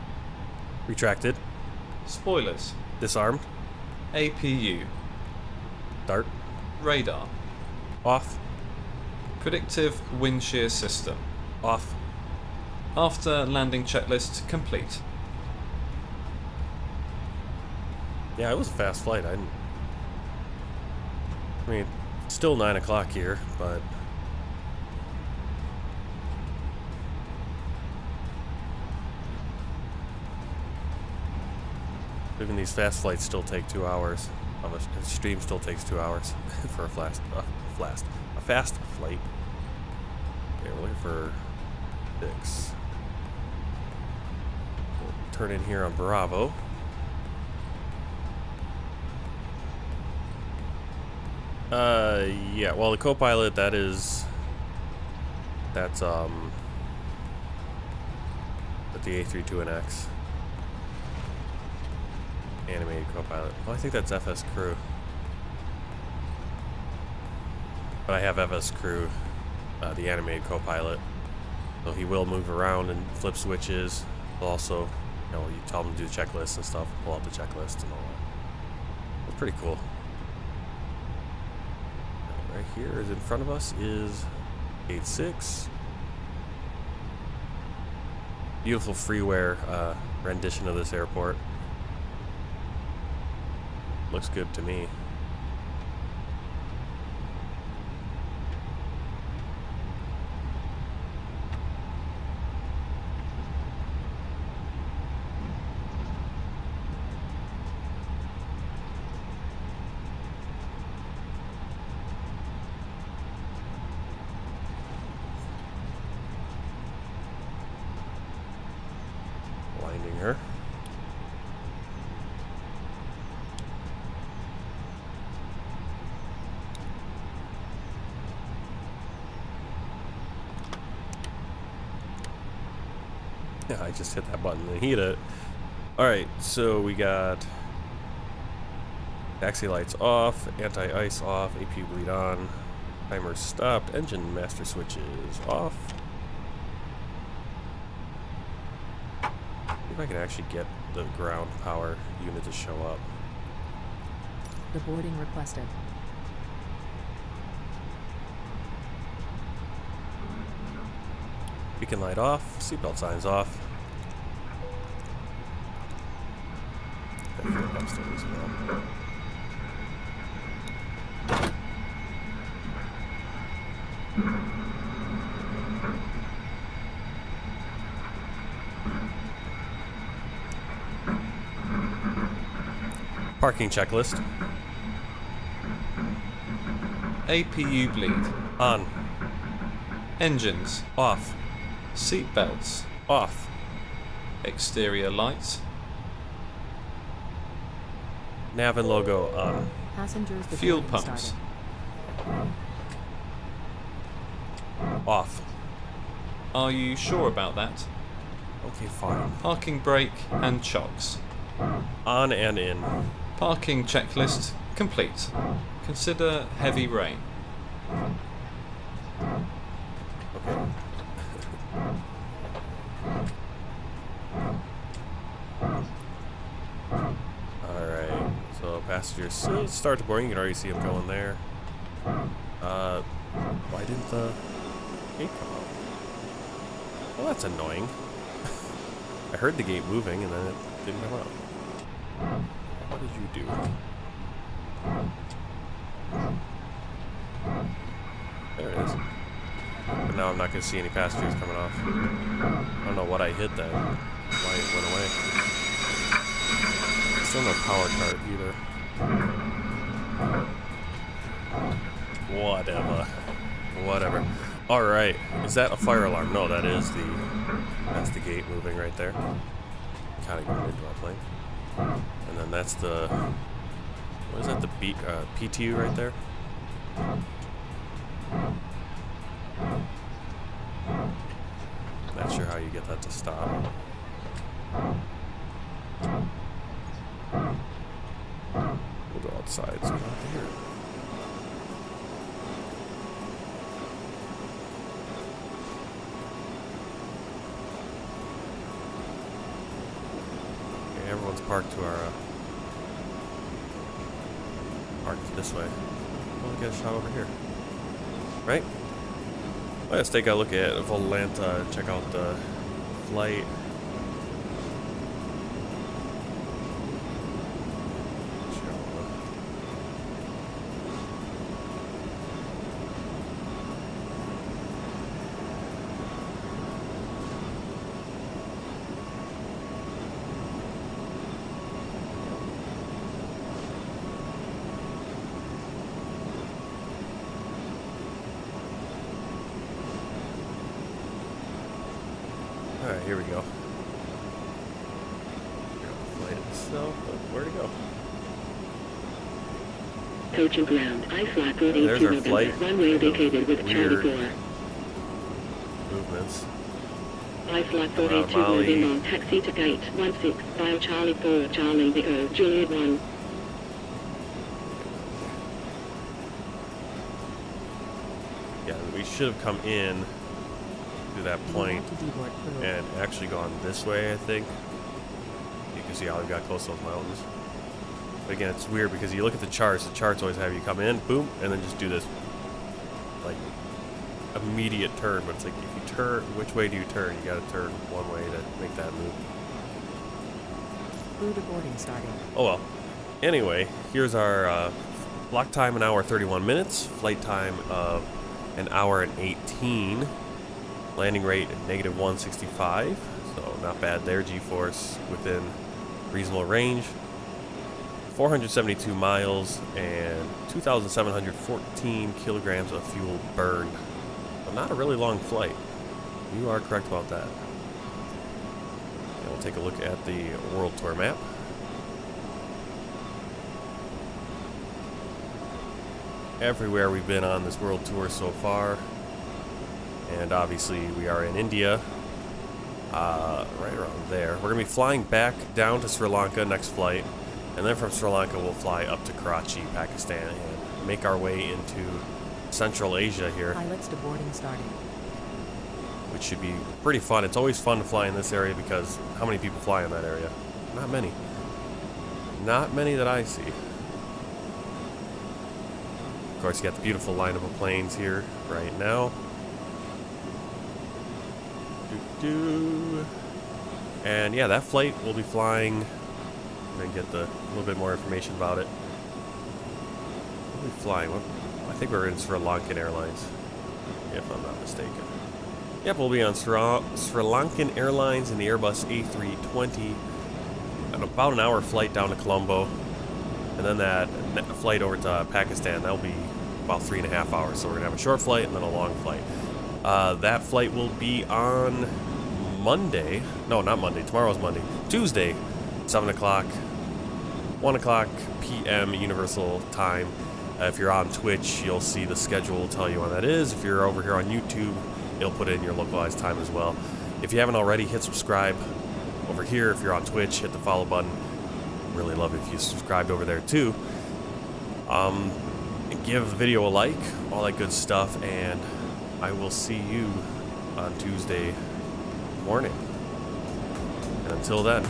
A: Retracted.
B: Spoilers.
A: Disarmed.
B: APU.
A: Start.
B: Radar.
A: Off.
B: Predictive wind shear system.
A: Off.
B: After landing checklist complete.
A: Yeah, it was a fast flight. I mean, still 9 o'clock here, but Even these fast flights still take 2 hours. A stream still takes 2 hours for a fast flight. Okay, we're looking for 6. We'll turn in here on Bravo. Yeah, well, the co-pilot, that's the A20N. Animated co-pilot. Well, I think that's FS Crew. But I have FS Crew, the animated co-pilot. So he will move around and flip switches. He'll also, you know, you tell him to do checklists and stuff, pull out the checklist and all that. Well, pretty cool. Right here is in front of us is Gate 6. Beautiful freeware rendition of this airport. Looks good to me. Blinding her. Yeah, I just hit that button and heat it. Alright, so we got taxi lights off, anti-ice off, AP bleed on, timer stopped, engine master switches off. See if I can actually get the ground power unit to show up.
D: Deboarding requested.
A: Beacon light off, seatbelt signs off. Got fuel upstairs as well. Parking checklist.
B: APU bleed.
A: On.
B: Engines.
A: Off.
B: Seat belts.
A: Off.
B: Exterior lights.
A: Nav and logo on.
D: Passengers.
B: Fuel
D: deboarding
B: pumps.
D: started.
A: Off.
B: Are you sure about that?
A: Okay, fine.
B: Parking brake and chocks.
A: On and in.
B: Parking checklist complete. Consider heavy rain.
A: Okay. Alright, so passengers start to boarding. You can already see them going there. Why didn't the gate come up? Well, that's annoying. I heard the gate moving and then it didn't come up. What did you do? There it is. But now I'm not going to see any passengers coming off. I don't know what I hit then. Why it went away. Still no power card either. Whatever. Alright. Is that a fire alarm? No, that's the gate moving right there. Kind of going into our plane. And then that's the... What is that? The PTU right there? Not sure how you get that to stop. We'll go outside so we don't have to hear it. Okay, everyone's parked to our parked this way. We'll get a shot over here. Right? Let's take a look at Volanta, check out the flight. Alright, here we go. Flight itself, but where'd it go?
F: Cochin ground. iFly code
A: There's
F: 82
A: our
F: November.
A: flight.
F: Runway indicated with
A: Weird
F: Charlie 4.
A: movements.
F: iFly code
A: Wow,
F: 82
A: Malé.
F: November. Taxi to gate 16. Via Charlie 4. Charlie Echo. Juliet 1.
A: Yeah, we should have come in to that point
D: To deboard crew.
A: and actually gone this way, I think. You can see how we got close to those mountains. But again, it's weird because you look at the charts always have you come in, boom, and then just do this, like, immediate turn. But it's like, if you turn, which way do you turn? You gotta turn one way to make that move.
D: Crew to boarding starting.
A: Oh well. Anyway, here's our block time, 1 hour 31 minutes. Flight time of 1 hour and 18. Landing rate negative 165. So not bad there. G-force within reasonable range. 472 miles and 2,714 kilograms of fuel burned. So not a really long flight. You are correct about that. And we'll take a look at the world tour map. Everywhere we've been on this world tour so far, and obviously we are in India, right around there. We're gonna be flying back down to Sri Lanka next flight, and then from Sri Lanka we'll fly up to Karachi, Pakistan, and make our way into Central Asia here,
D: Pilots to boarding starting.
A: which should be pretty fun. It's always fun to fly in this area because how many people fly in that area? Not many. Not many that I see. Of course, you got the beautiful lineup of planes here right now. And yeah, that flight we'll be flying. And then get a little bit more information about it. We'll be flying. I think we're in Sri Lankan Airlines, if I'm not mistaken. Yep, we'll be on Sri Lankan Airlines in the Airbus A320. And about an hour flight down to Colombo. And then that flight over to Pakistan, that'll be about 3.5 hours. So we're going to have a short flight and then a long flight. That flight will be on Monday. No, not Monday. Tomorrow's Monday. Tuesday, 7 o'clock, 1 o'clock p.m. Universal Time. If you're on Twitch, you'll see the schedule, tell you when that is. If you're over here on YouTube, it'll put in your localized time as well. If you haven't already, hit subscribe over here. If you're on Twitch, hit the follow button. Really love it if you subscribed over there too. Give the video a like, all that good stuff, and I will see you on Tuesday morning. And until then,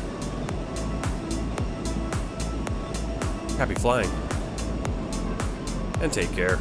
A: happy flying and take care.